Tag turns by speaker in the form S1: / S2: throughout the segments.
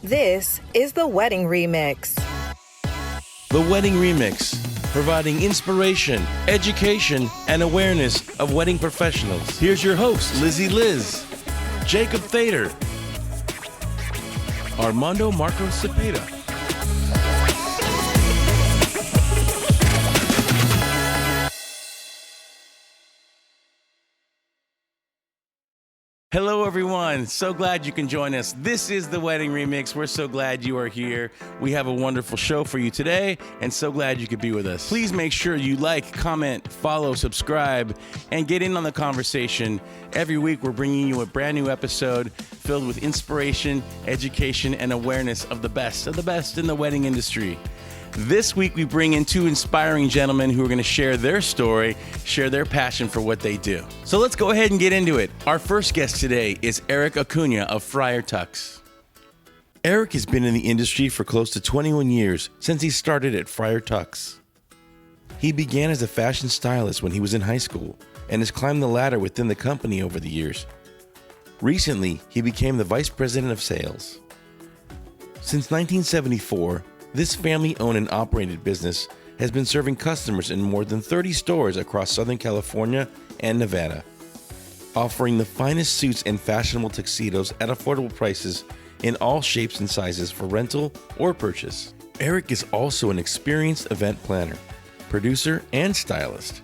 S1: This is the Wedding Remix.
S2: The Wedding Remix, providing inspiration, education, and awareness of wedding professionals. Here's your host, Lizzy Liz, Jacob Thader, Armando Marco Cepeda. Hello, everyone. So glad you can join us. This is the Wedding Remix. We're so glad you are here. We have a wonderful show for you today, and so glad you could be with us. Please make sure you like, comment, follow, subscribe, and get in on the conversation. Every week, we're bringing you a brand new episode filled with inspiration, education, and awareness of the best in the wedding industry. This week, we bring in two inspiring gentlemen who are going to share their story, share their passion for what they do. So let's go ahead and get into it. Our first guest today is Eric Acuña of Friar Tux. Eric has been in the industry for close to 21 years since he started at Friar Tux. He began as a fashion stylist when he was in high school and has climbed the ladder within the company over the years. Recently, he became the vice president of sales. Since 1974, this family-owned and operated business has been serving customers in more than 30 stores across Southern California and Nevada, offering the finest suits and fashionable tuxedos at affordable prices in all shapes and sizes for rental or purchase. Eric is also an experienced event planner, producer, and stylist.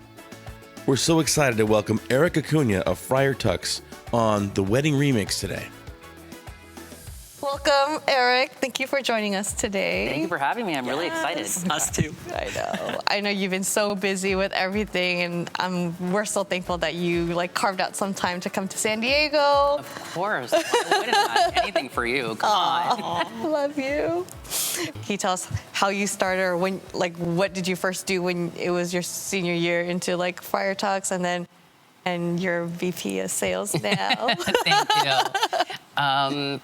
S2: We're so excited to welcome Eric Acuña of Friar Tux on the Wedding Remix today.
S3: Welcome, Eric. Thank you for joining us today.
S4: Thank you for having me. I'm really excited.
S5: Us too.
S3: I know. I know you've been so busy with everything, and we're so thankful that you carved out some time to come to San Diego.
S4: Of course. Why wouldn't I? Anything for you. Come on.
S3: Love you. Can you tell us how you started, or when, what did you first do when it was your senior year into Friar Tux, and you're VP of sales now?
S4: Thank you.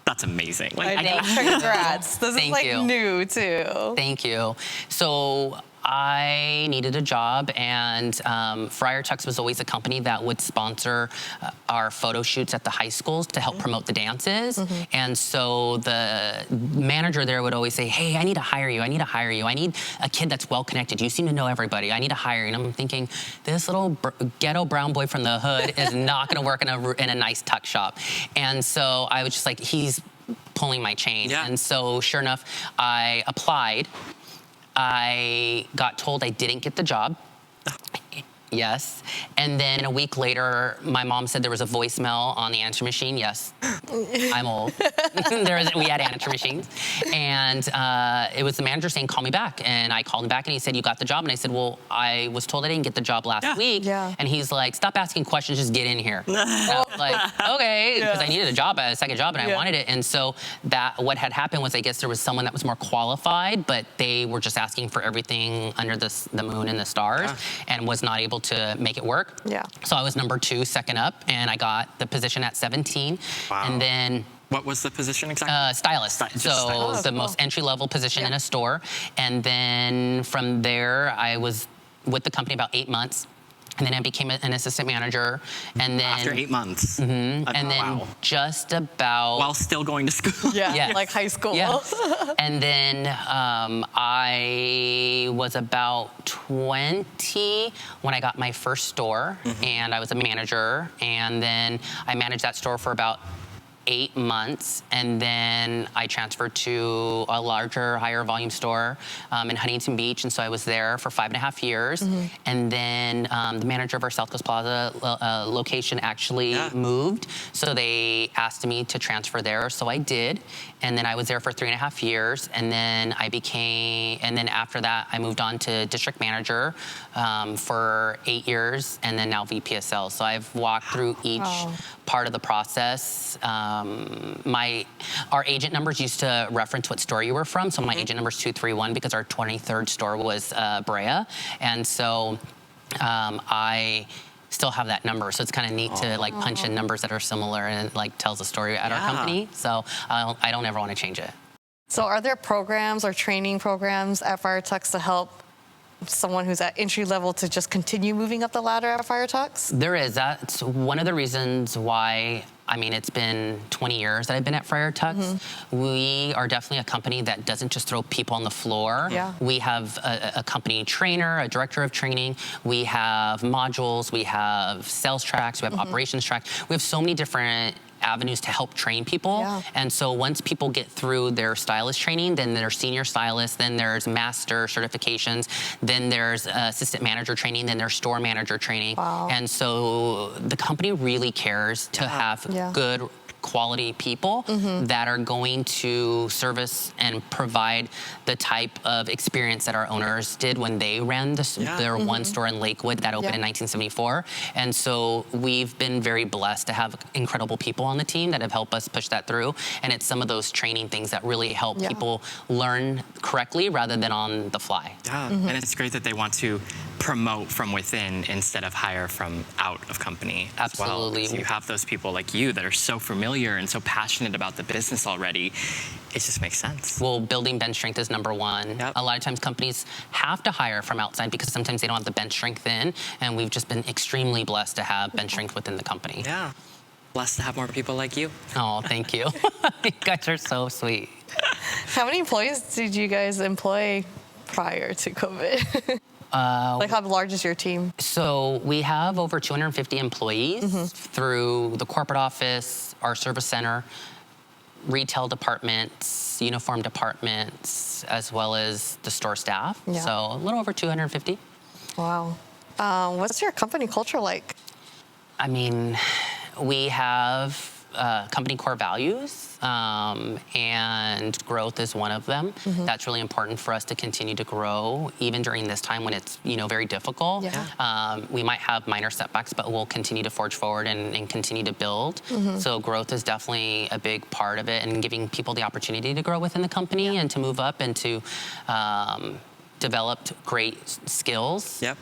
S5: That's amazing.
S3: I know. Congrats. This is new too.
S4: Thank you. So I needed a job, and Friar Tux was always a company that would sponsor our photo shoots at the high schools to help promote the dances. Mm-hmm. And so the manager there would always say, hey, I need to hire you. I need a kid that's well-connected. You seem to know everybody. I need to hire you. And I'm thinking, this little ghetto brown boy from the hood is not going to work in a nice tuck shop. And so I was just like, he's pulling my chain. Yeah. And so sure enough, I applied. I got told I didn't get the job. Yes. And then a week later, my mom said there was a voicemail on the answer machine. Yes, I'm old. We had answer machines. And it was the manager saying, call me back. And I called him back, and he said, you got the job? And I said, well, I was told I didn't get the job last week. Yeah. And he's like, stop asking questions, just get in here. And I was like, okay, because I needed a second job, and I wanted it. And so what had happened was, I guess there was someone that was more qualified, but they were just asking for everything under the moon and the stars, and was not able to make it work. Yeah. So I was number 2, second up, and I got the position at 17. Wow. And then
S5: what was the position exactly?
S4: Stylist. So the most entry-level position in a store. And then from there, I was with the company about 8 months. And then I became an assistant manager. And then
S5: after 8 months.
S4: Mm-hmm. And then just about
S5: while still going to school.
S3: Yeah. Like high school. Yeah.
S4: And then I was about 20 when I got my first store, and I was a manager. And then I managed that store for about 8 months, and then I transferred to a larger, higher volume store in Huntington Beach, and so I was there for 5.5 years. And then the manager of our South Coast Plaza location actually moved, so they asked me to transfer there, so I did. And then I was there for 3.5 years, and then after that, I moved on to district manager for 8 years, and then now VP of sales. So I've walked through each part of the process. Our agent numbers used to reference what store you were from. So my agent number is 231 because our 23rd store was Brea. And so I still have that number. So it's kind of neat to punch in numbers that are similar and tells a story at our company. So I don't ever want to change it.
S3: So are there programs or training programs at Friar Tux to help someone who's at entry level to just continue moving up the ladder at Friar Tux?
S4: There is. That's one of the reasons why I mean, it's been 20 years that I've been at Friar Tux. We are definitely a company that doesn't just throw people on the floor.
S3: Yeah.
S4: We have a company trainer, a director of training. We have modules. We have sales tracks. We have operations tracks. We have so many different avenues to help train people.
S3: Yeah.
S4: And so once people get through their stylist training, then there's senior stylist, then there's master certifications, then there's assistant manager training, then there's store manager training.
S3: Wow.
S4: And so the company really cares to have good quality people that are going to service and provide the type of experience that our owners did when they ran their one store in Lakewood that opened in 1974. And so we've been very blessed to have incredible people on the team that have helped us push that through. And it's some of those training things that really help people learn correctly rather than on the fly.
S5: Yeah, and it's great that they want to promote from within instead of hire from out of company as well.
S4: Absolutely.
S5: So you have those people like you that are so familiar and so passionate about the business already. It just makes sense.
S4: Well, building bench strength is number one.
S5: Yep.
S4: A lot of times companies have to hire from outside because sometimes they don't have the bench strength in, and we've just been extremely blessed to have bench strength within the company.
S5: Yeah. Blessed to have more people like you.
S4: Oh, thank you. You guys are so sweet.
S3: How many employees did you guys employ prior to COVID? Like, how large is your team?
S4: So we have over 250 employees through the corporate office, our service center, retail departments, uniform departments, as well as the store staff.
S3: Yeah.
S4: So a little over 250.
S3: Wow. What's your company culture like?
S4: I mean, we have company core values, and growth is one of them. That's really important for us to continue to grow, even during this time when it's very difficult.
S3: Yeah.
S4: We might have minor setbacks, but we'll continue to forge forward and continue to build. So growth is definitely a big part of it, and giving people the opportunity to grow within the company and to move up and to develop great skills.
S5: Yep.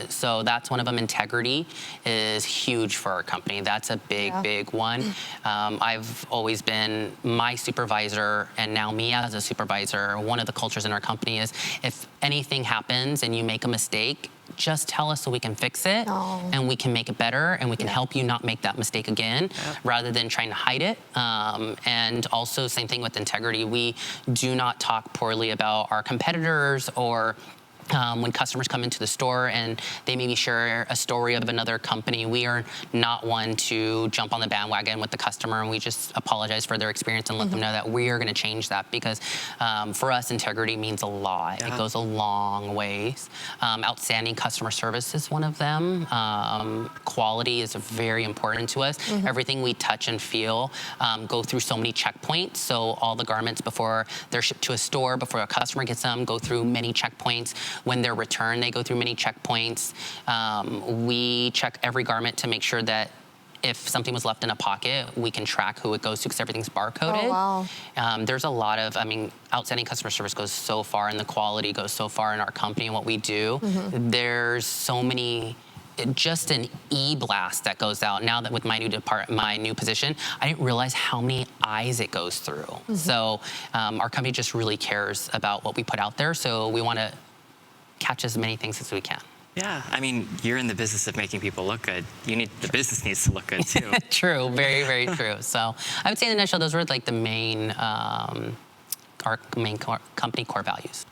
S4: So that's one of them. Integrity is huge for our company. That's a big one. I've always been my supervisor, and now me as a supervisor. One of the cultures in our company is if anything happens and you make a mistake, just tell us so we can fix it and we can make it better and we can help you not make that mistake again rather than trying to hide it. And also same thing with integrity. We do not talk poorly about our competitors or when customers come into the store and they maybe share a story of another company, we are not one to jump on the bandwagon with the customer, and we just apologize for their experience and let them know that we are going to change that, because for us, integrity means a lot. It goes a long ways. Outstanding customer service is one of them. Quality is very important to us. Everything we touch and feel go through so many checkpoints. So all the garments before they're shipped to a store, before a customer gets them, go through many checkpoints. When they're returned, they go through many checkpoints. We check every garment to make sure that if something was left in a pocket, we can track who it goes to because everything's barcoded.
S3: Oh, wow.
S4: There's a lot of, outstanding customer service goes so far, and the quality goes so far in our company and what we do. There's so many, just an e-blast that goes out. Now that with my new position, I didn't realize how many eyes it goes through. So our company just really cares about what we put out there. So we want to catch as many things as we can.
S5: Yeah, you're in the business of making people look good. The business needs to look good too.
S4: True, very, very true. So I would say in a nutshell, those were like the main, our main company core values.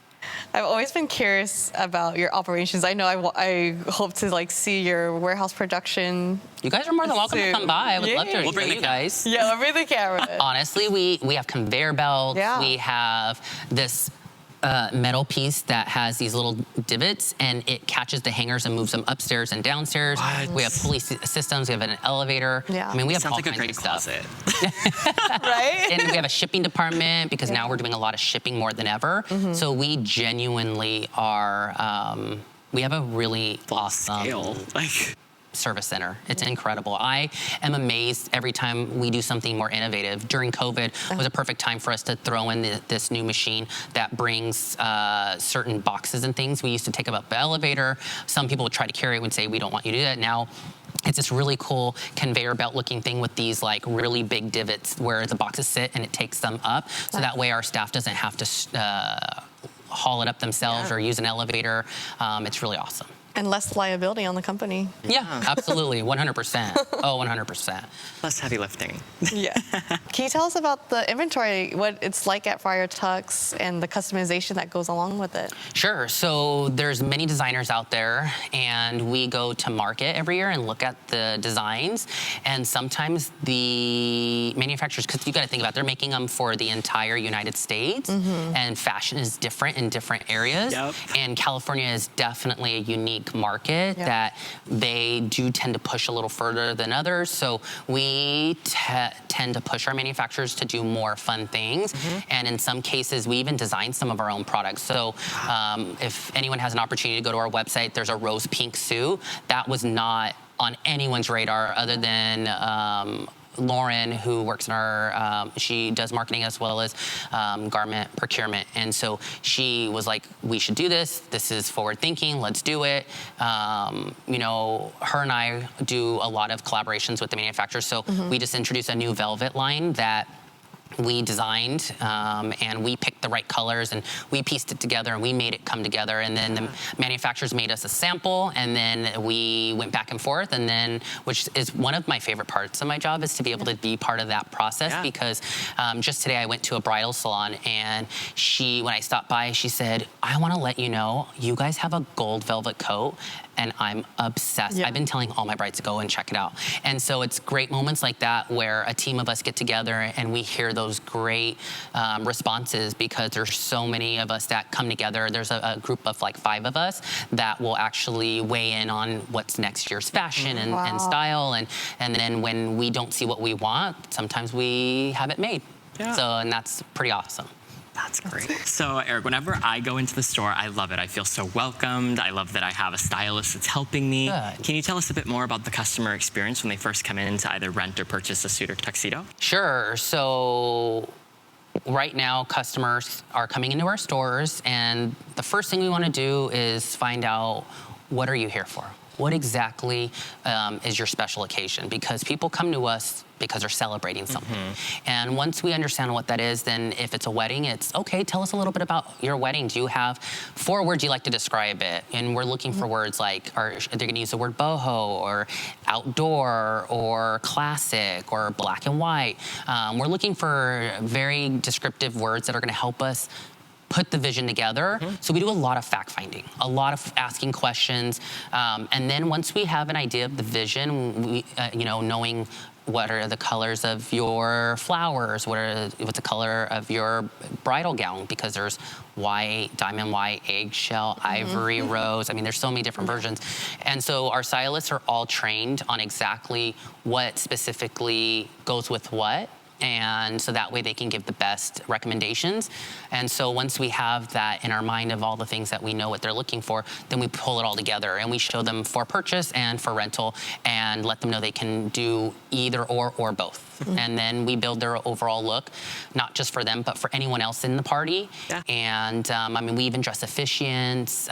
S3: I've always been curious about your operations. I know I hope to see your warehouse production.
S4: You guys are more than welcome to come by. I would love to
S5: We'll bring
S4: show
S5: the
S4: you guys.
S3: Yeah, I'll bring the camera.
S4: Honestly, we have conveyor belts.
S3: Yeah.
S4: We have this metal piece that has these little divots, and it catches the hangers and moves them upstairs and downstairs.
S5: What?
S4: We have pulley systems. We have an elevator.
S3: Yeah.
S4: We have
S5: Sounds
S4: all
S5: like a
S4: kinds
S5: great
S4: of stuff.
S5: closet.
S3: Right?
S4: And we have a shipping department because now we're doing a lot of shipping more than ever. So we genuinely are. We have a really awesome
S5: Scale.
S4: service center. It's incredible. I am amazed every time we do something more innovative. During COVID was a perfect time for us to throw in this new machine that brings certain boxes and things. We used to take them up the elevator. Some people would try to carry it and say, we don't want you to do that. Now, it's this really cool conveyor belt looking thing with these really big divots where the boxes sit and it takes them up. So that way our staff doesn't have to haul it up themselves or use an elevator. It's really awesome.
S3: And less liability on the company.
S4: Yeah, absolutely, 100%. Oh, 100%.
S5: Less heavy lifting.
S3: Yeah. Can you tell us about the inventory, what it's like at Friar Tux and the customization that goes along with it?
S4: Sure. So there's many designers out there, and we go to market every year and look at the designs. And sometimes the manufacturers, because you got to think about it, they're making them for the entire United States, and fashion is different in different areas.
S5: Yep.
S4: And California is definitely a unique market that they do tend to push a little further than others. So we tend to push our manufacturers to do more fun things. And in some cases, we even design some of our own products. So if anyone has an opportunity to go to our website, there's a rose pink suit. That was not on anyone's radar other than Lauren, who works in our, she does marketing as well as garment procurement. And so she was like, we should do this. This is forward thinking. Let's do it. You know, her and I do a lot of collaborations with the manufacturers. So we just introduced a new velvet line that we designed, and we picked the right colors, and we pieced it together, and we made it come together. And then the manufacturers made us a sample, and then we went back and forth, and then, which is one of my favorite parts of my job, is to be able to be part of that process. Because just today I went to a bridal salon, and when I stopped by, she said, I want to let you know, you guys have a gold velvet coat, and I'm obsessed. I've been telling all my brides to go and check it out. And so it's great moments like that where a team of us get together and we hear those great responses, because there's so many of us that come together. There's a group of like 5 of us that will actually weigh in on what's next year's fashion and style. And then when we don't see what we want, sometimes we have it made. And that's pretty awesome.
S5: That's great. So, Eric, whenever I go into the store, I love it. I feel so welcomed. I love that I have a stylist that's helping me.
S4: Good.
S5: Can you tell us a bit more about the customer experience when they first come in to either rent or purchase a suit or tuxedo?
S4: Sure. So right now, customers are coming into our stores, and the first thing we want to do is find out, what are you here for? What exactly is your special occasion? Because people come to us because they're celebrating something. And once we understand what that is, then if it's a wedding, it's, okay, tell us a little bit about your wedding. Do you have 4 words you like to describe it? And we're looking for words like, are they gonna use the word boho, or outdoor, or classic, or black and white? We're looking for very descriptive words that are gonna help us put the vision together. So we do a lot of fact finding, a lot of asking questions. And then once we have an idea of the vision, we, you know, knowing what are the colors of your flowers, what's the color of your bridal gown, because there's white, diamond white, eggshell, ivory, rose. I mean, there's so many different versions. And so our stylists are all trained on exactly what specifically goes with what. And so that way they can give the best recommendations. And so once we have that in our mind of all the things that we know what they're looking for, then we pull it all together and we show them for purchase and for rental, and let them know they can do either or both. And then we build their overall look, not just for them, but for anyone else in the party. And I mean, we even dress officiants.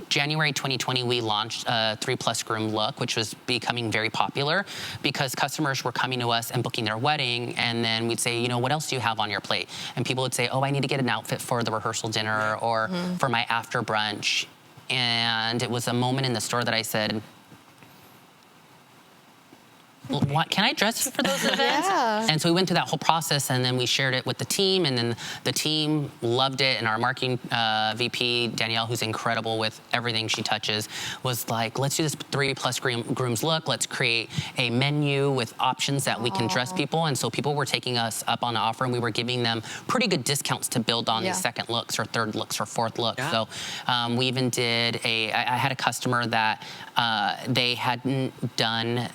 S4: January 2020, we launched a 3+ groom look, which was becoming very popular because customers were coming to us and booking their wedding, and then we'd say, you know, what else do you have on your plate? And people would say, oh, I need to get an outfit for the rehearsal dinner or for my after brunch. And it was a moment in the store that I said, what, can I dress you for those events? And so we went through that whole process, and then we shared it with the team, and then the team loved it. And our marketing VP, Danielle, who's incredible with everything she touches, was like, let's do this 3+ grooms look. Let's create a menu with options that we can dress people. And so people were taking us up on the offer, and we were giving them pretty good discounts to build on these second looks or third looks or fourth looks. So we even did I had a customer that they hadn't done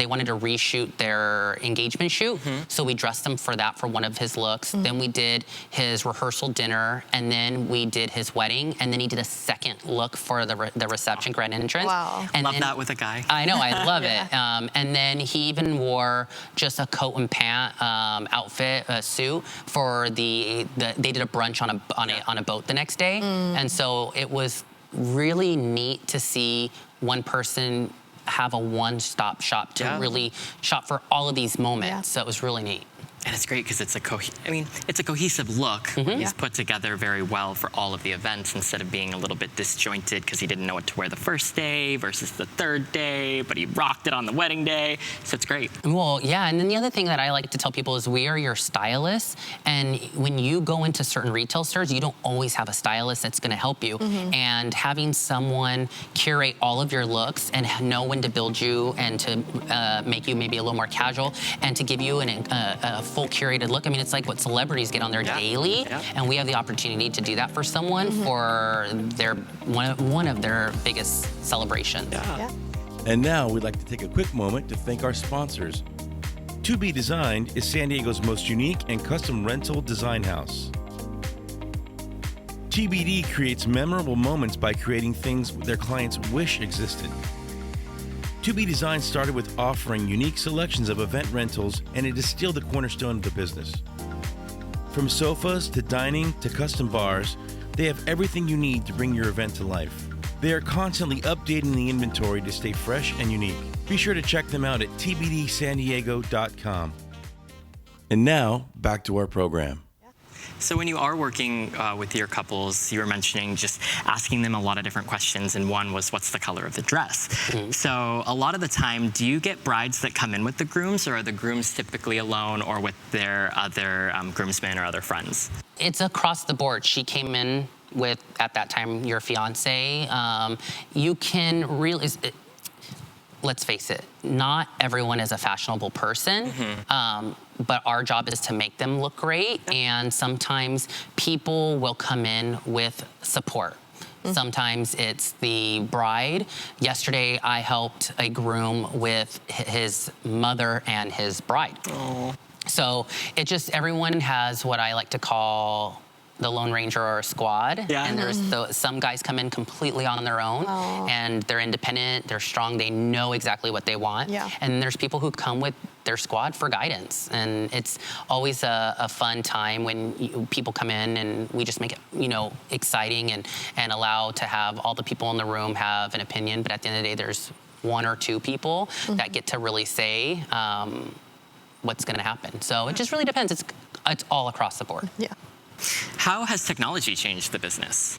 S4: they wanted to reshoot their engagement shoot. So we dressed them for that for one of his looks. Then we did his rehearsal dinner, and then we did his wedding, and then he did a second look for the reception grand entrance. And
S5: love that with a guy.
S4: I know, I love it. And then he even wore just a coat and pant outfit, a suit for they did a brunch on a boat the next day. And so it was really neat to see one person have a one-stop shop to really shop for all of these moments. So it was really neat.
S5: And it's great because it's it's a cohesive look. He's put together very well for all of the events instead of being a little bit disjointed because he didn't know what to wear the first day versus the third day, but he rocked it on the wedding day. So it's great.
S4: Well, yeah, and then the other thing that I like to tell people is we are your stylists, and when you go into certain retail stores, you don't always have a stylist that's going to help you. And having someone curate all of your looks and know when to build you and to make you maybe a little more casual and to give you a full curated look. I mean, it's like what celebrities get on their daily, and we have the opportunity to do that for someone for their one of their biggest celebrations.
S2: And now we'd like to take a quick moment to thank our sponsors. To Be Designed is San Diego's most unique and custom rental design house. TBD creates memorable moments by creating things their clients wish existed. To Be Designed started with offering unique selections of event rentals, and it is still the cornerstone of the business. From sofas to dining to custom bars, they have everything you need to bring your event to life. They are constantly updating the inventory to stay fresh and unique. Be sure to check them out at tbdsandiego.com. And now, back to our program.
S5: So when you are working with your couples, you were mentioning just asking them a lot of different questions, and one was, what's the color of the dress? So a lot of the time, do you get brides that come in with the grooms, or are the grooms typically alone or with their other groomsmen or other friends?
S4: It's across the board. She came in with, at that time, your fiance. You can really... Let's face it, not everyone is a fashionable person, but our job is to make them look great, and sometimes people will come in with support. Sometimes it's the bride. Yesterday, I helped a groom with his mother and his bride. So it just, everyone has what I like to call the Lone Ranger or a squad. And there's some guys come in completely on their own, and they're independent, they're strong, they know exactly what they want. And there's people who come with their squad for guidance. And it's always a fun time when people come in, and we just make it, exciting and allow to have all the people in the room have an opinion. But at the end of the day, there's one or two people that get to really say what's gonna happen. So it just really depends. It's all across the board.
S5: How has technology changed the business?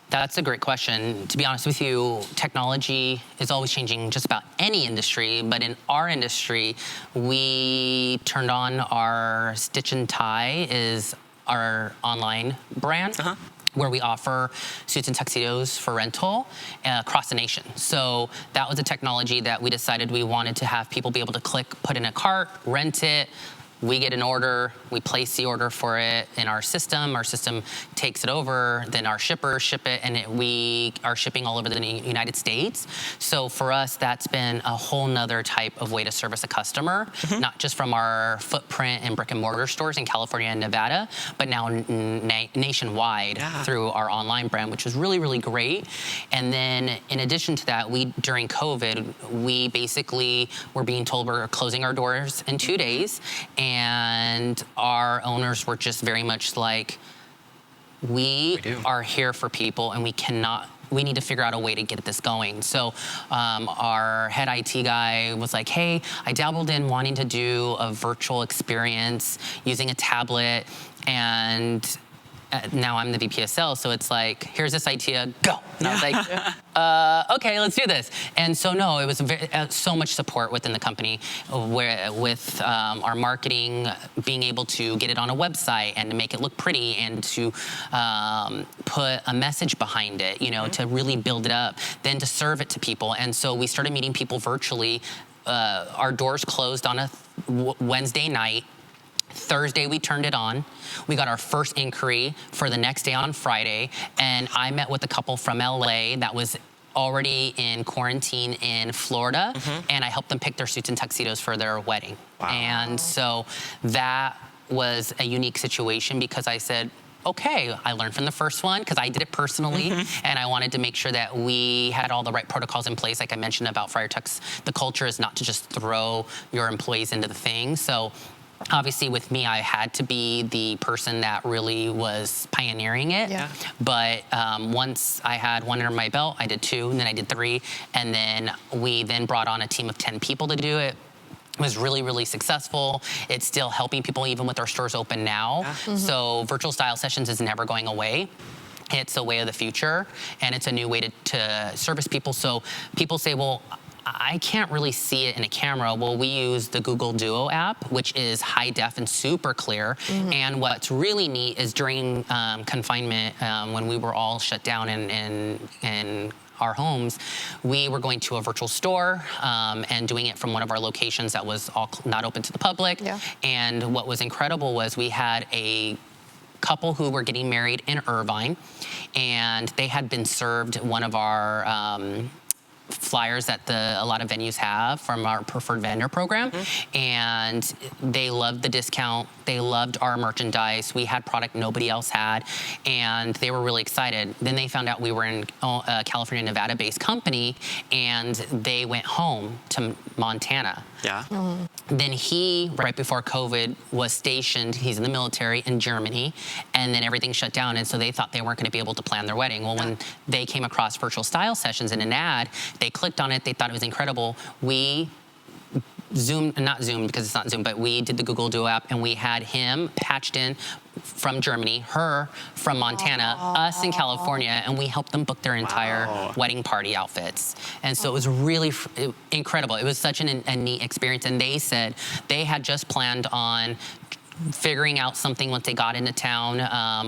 S4: That's a great question. To be honest with you, technology is always changing just about any industry, but in our industry, we turned on our Stitch and Tie is our online brand. Where we offer suits and tuxedos for rental across the nation. So that was a technology that we decided we wanted to have people be able to click, put in a cart, rent it. We get an order, we place the order for it in our system takes it over, then our shippers ship it, and we are shipping all over the United States. So for us, that's been a whole nother type of way to service a customer, not just from our footprint in brick and mortar stores in California and Nevada, but now nationwide through our online brand, which was really, really great. And then in addition to that, during COVID, we basically were being told we're closing our doors in 2 days, and our owners were just very much like, we are here for people, and we need to figure out a way to get this going. So our head IT guy was like, hey, I dabbled in wanting to do a virtual experience using a tablet, and now I'm the VP of sales, so it's like, here's this idea, go. And I was like, okay, let's do this. And so no, it was so much support within the company with our marketing, being able to get it on a website and to make it look pretty and to put a message behind it, to really build it up, then to serve it to people. And so we started meeting people virtually. Our doors closed on a Wednesday night. Thursday, we turned it on. We got our first inquiry for the next day on Friday, and I met with a couple from LA that was already in quarantine in Florida, and I helped them pick their suits and tuxedos for their wedding. And so that was a unique situation because I said, okay, I learned from the first one because I did it personally, and I wanted to make sure that we had all the right protocols in place. Like I mentioned about Friar Tux, the culture is not to just throw your employees into the thing. So obviously with me, I had to be the person that really was pioneering it. But once I had one under my belt, I did 2, and then I did 3, and then we then brought on a team of 10 people to do it. was really, really successful. It's still helping people even with our stores open now. So virtual style sessions is never going away. It's a way of the future, and it's a new way to service people. So people say, well, I can't really see it in a camera. Well, we use the Google Duo app, which is high def and super clear. And what's really neat is during confinement, when we were all shut down in our homes, we were going to a virtual store and doing it from one of our locations that was all not open to the public. And what was incredible was we had a couple who were getting married in Irvine, and they had been served one of our flyers that a lot of venues have from our preferred vendor program, and they loved the discount. They loved our merchandise. We had product nobody else had, and they were really excited. Then they found out we were in a California, Nevada-based company, and they went home to Montana. Then he, right before COVID, was stationed, he's in the military, in Germany, and then everything shut down, and so they thought they weren't gonna be able to plan their wedding. Well, when they came across virtual style sessions in an ad, they clicked on it, they thought it was incredible. We not Zoom because it's not Zoom, but we did the Google Duo app, and we had him patched in from Germany, her from Montana, us in California, and we helped them book their entire wedding party outfits. And so it was really incredible. It was such a neat experience, and they said they had just planned on figuring out something once they got into town,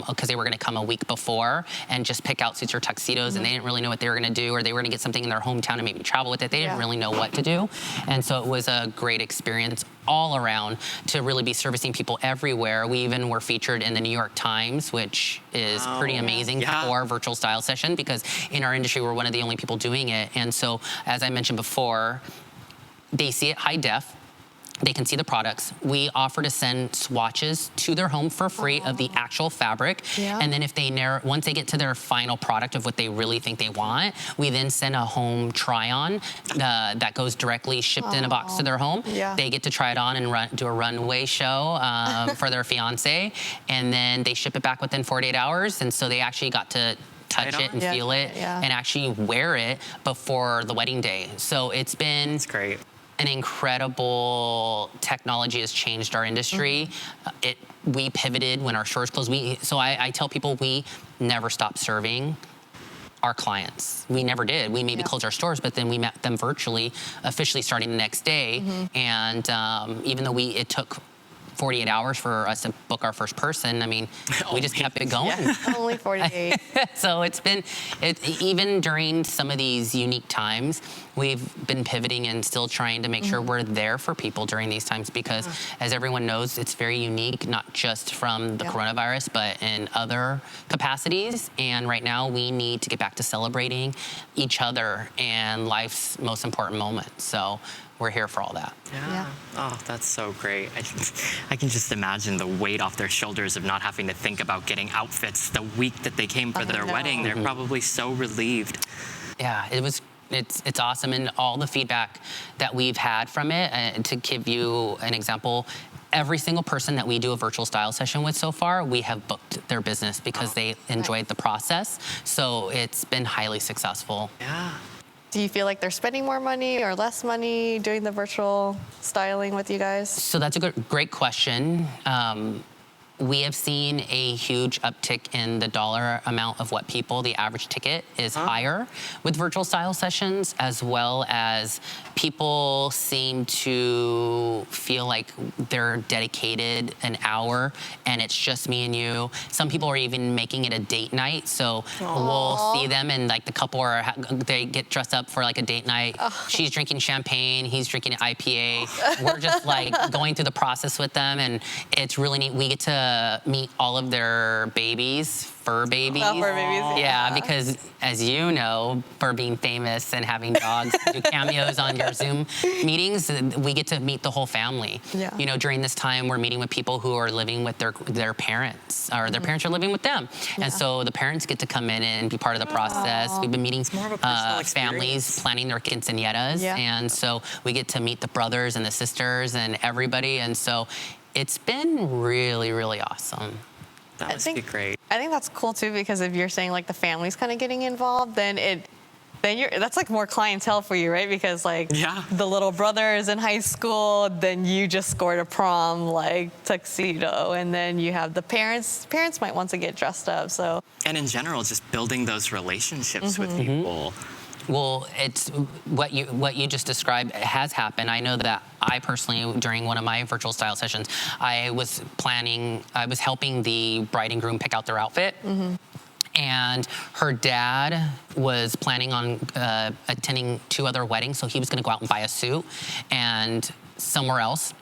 S4: because they were going to come a week before and just pick out suits or tuxedos, and they didn't really know what they were going to do, or they were going to get something in their hometown and maybe travel with it. They didn't really know what to do. And so it was a great experience all around to really be servicing people everywhere. We even were featured in the New York Times, which is pretty amazing for virtual style session, because in our industry, we're one of the only people doing it. And so, as I mentioned before, they see it high def. They can see the products. We offer to send swatches to their home for free of the actual fabric. And then if they once they get to their final product of what they really think they want, we then send a home try-on that goes directly shipped in a box to their home. They get to try it on and do a runway show for their fiance, and then they ship it back within 48 hours. And so they actually got to touch it and feel it and actually wear it before the wedding day. So it's been an incredible technology has changed our industry. We pivoted when our stores closed. So I tell people we never stopped serving our clients. We never did. We maybe closed our stores, but then we met them virtually, officially starting the next day. And even though it took 48 hours for us to book our first person, I mean, we just kept it going.
S3: Only 48.
S4: So it's been, even during some of these unique times, we've been pivoting and still trying to make sure we're there for people during these times, because as everyone knows, it's very unique, not just from the coronavirus, but in other capacities. And right now we need to get back to celebrating each other and life's most important moments. So we're here for all that.
S5: Oh, that's so great. I can just imagine the weight off their shoulders of not having to think about getting outfits the week that they came for their wedding. They're probably so relieved.
S4: Yeah, it's awesome, and all the feedback that we've had from it. To give you an example, every single person that we do a virtual style session with so far, we have booked their business because they enjoyed the process. So it's been highly successful.
S3: Do you feel like they're spending more money or less money doing the virtual styling with you guys?
S4: So that's a great question. We have seen a huge uptick in the dollar amount of what the average ticket is higher with virtual style sessions, as well as people seem to feel like they're dedicated an hour and it's just me and you. Some people are even making it a date night. So we'll see them and like the couple they get dressed up for like a date night. She's drinking champagne, he's drinking an IPA. We're just like going through the process with them, and it's really neat. We get to meet all of their babies, fur babies.
S3: Fur babies,
S4: yeah, because as you know, for being famous and having dogs do cameos on your Zoom meetings, we get to meet the whole family. You know, during this time, we're meeting with people who are living with their parents, or their parents are living with them. And so the parents get to come in and be part of the process. We've been meeting families planning their quinceañeras. And so we get to meet the brothers and the sisters and everybody. And so it's been really, really awesome.
S5: That must be great.
S3: I think that's cool too, because if you're saying like the family's kind of getting involved, then then that's like more clientele for you, right? Because like
S5: Yeah.
S3: the little brother is in high school, then you just scored a prom like tuxedo, and then you have the parents. Parents might want to get dressed up, so.
S5: And in general, just building those relationships with people.
S4: Well, it's what you just described has happened. I know that I personally, during one of my virtual style sessions, I was helping the bride and groom pick out their outfit. And her dad was planning on attending 2 other weddings, so he was gonna go out and buy a suit and somewhere else.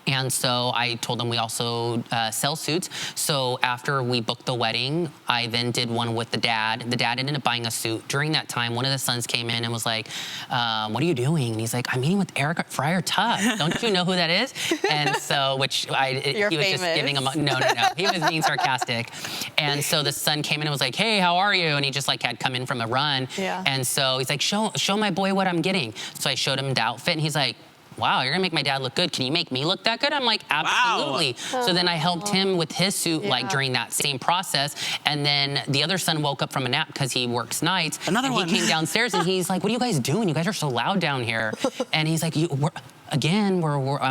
S4: And so I told them we also sell suits. So after we booked the wedding, I then did one with the dad. The dad ended up buying a suit. During that time, one of the sons came in and was like, what are you doing? And he's like, I'm meeting with Eric at Friar Tux. Don't you know who that is? And so,
S3: You're
S4: he was
S3: famous.
S4: just giving him, no. He was being sarcastic. And so the son came in and was like, hey, how are you? And he just like had come in from a run.
S3: Yeah.
S4: And so he's like, show my boy what I'm getting. So I showed him the outfit and he's like, wow, you're gonna make my dad look good. Can you make me look that good? I'm like, absolutely.
S5: Wow.
S4: So then I helped him with his suit like during that same process. And then the other son woke up from a nap because he works nights.
S5: Another
S4: and
S5: one.
S4: He came downstairs and he's like, what are you guys doing? You guys are so loud down here. And he's like, we're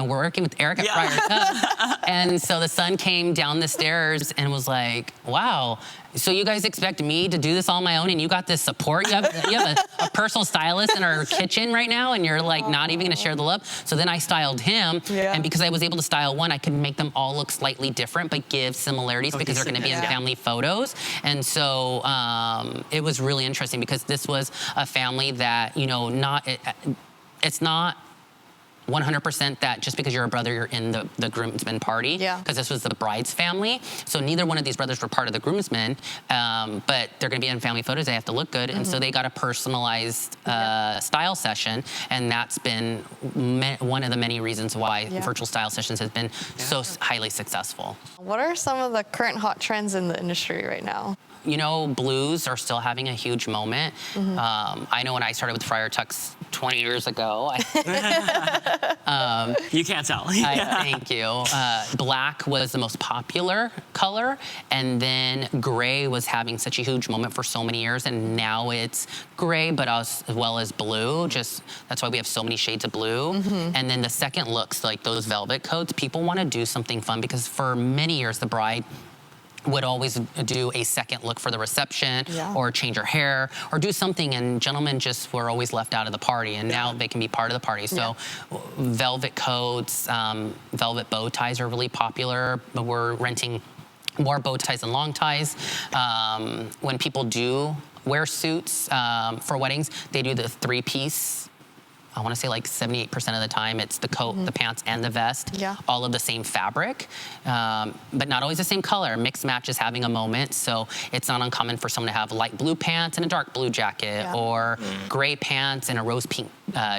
S4: working with Eric at Friar Tux. And so the son came down the stairs and was like, wow, so you guys expect me to do this all on my own and you got this support? You have a personal stylist in our kitchen right now and you're like not even gonna share the love? So then I styled him, and because I was able to style one, I could make them all look slightly different but give similarities because they're gonna be in family photos. And so it was really interesting because this was a family that, it's not 100% that just because you're a brother, you're in the groomsmen party.
S3: Yeah.
S4: Because this was the bride's family. So neither one of these brothers were part of the groomsmen, but they're gonna be in family photos. They have to look good. And so they got a personalized style session. And that's been one of the many reasons why virtual style sessions has been so highly successful.
S3: What are some of the current hot trends in the industry right now?
S4: Blues are still having a huge moment. I know when I started with Friar Tux 20 years ago.
S5: You can't tell.
S4: Thank you. Black was the most popular color, and then gray was having such a huge moment for so many years, and now it's gray, but as well as blue. That's why we have so many shades of blue. And then the second looks, like those velvet coats, people want to do something fun because for many years the bride would always do a second look for the reception or change her hair or do something, and gentlemen just were always left out of the party, and now they can be part of the party. So velvet coats, velvet bow ties are really popular, but we're renting more bow ties than long ties. When people do wear suits for weddings, they do the 3-piece. I want to say like 78% of the time it's the coat, the pants, and the vest, all of the same fabric, but not always the same color. Mixed match is having a moment, so it's not uncommon for someone to have light blue pants and a dark blue jacket, or gray pants and a rose pink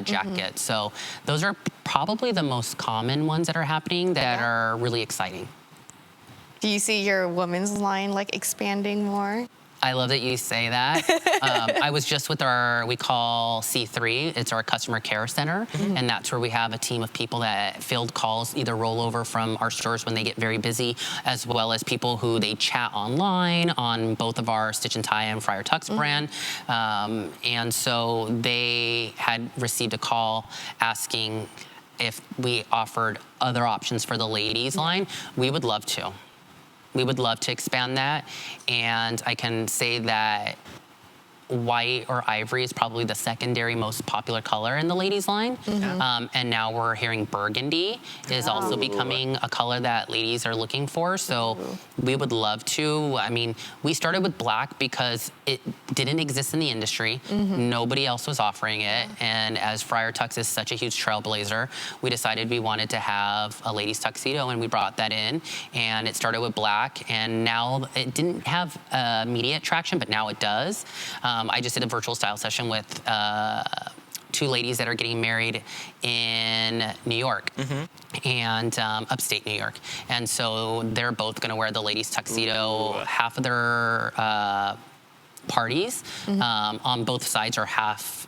S4: jacket. So those are probably the most common ones that are happening that are really exciting.
S3: Do you see your women's line like expanding more?
S4: I love that you say that. I was just with we call C3, it's our customer care center, and that's where we have a team of people that field calls, either roll over from our stores when they get very busy, as well as people who they chat online on both of our Stitch and Tie and Friar Tux brand. And so they had received a call asking if we offered other options for the ladies line. We would love to. We would love to expand that, and I can say that white or ivory is probably the secondary most popular color in the ladies line. And now we're hearing burgundy is also becoming a color that ladies are looking for. So we would love to. I mean, we started with black because it didn't exist in the industry. Nobody else was offering it. And as Friar Tux is such a huge trailblazer, we decided we wanted to have a ladies tuxedo, and we brought that in. And it started with black, and now it didn't have immediate traction, but now it does. I just did a virtual style session with 2 ladies that are getting married in New York and upstate New York. And so they're both gonna wear the ladies tuxedo. Half of their parties on both sides are half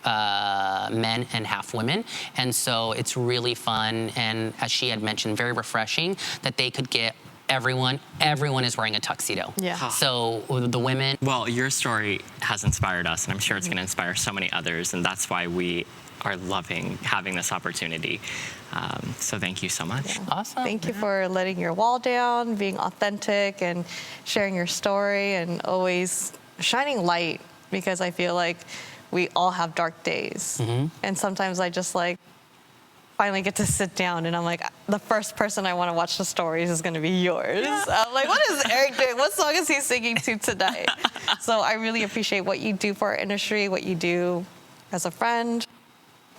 S4: men and half women. And so it's really fun, and as she had mentioned, very refreshing that they could get everyone is wearing a tuxedo.
S3: Yeah.
S4: So the women.
S5: Well, your story has inspired us, and I'm sure it's going to inspire so many others, and that's why we are loving having this opportunity. So thank you so much.
S4: Awesome.
S3: Thank you for letting your wall down, being authentic, and sharing your story, and always shining light, because I feel like we all have dark days. And sometimes I just like finally get to sit down and I'm like, the first person I want to watch the stories is going to be yours. I'm like, what is Eric doing? What song is he singing to tonight? So I really appreciate what you do for our industry, what you do as a friend,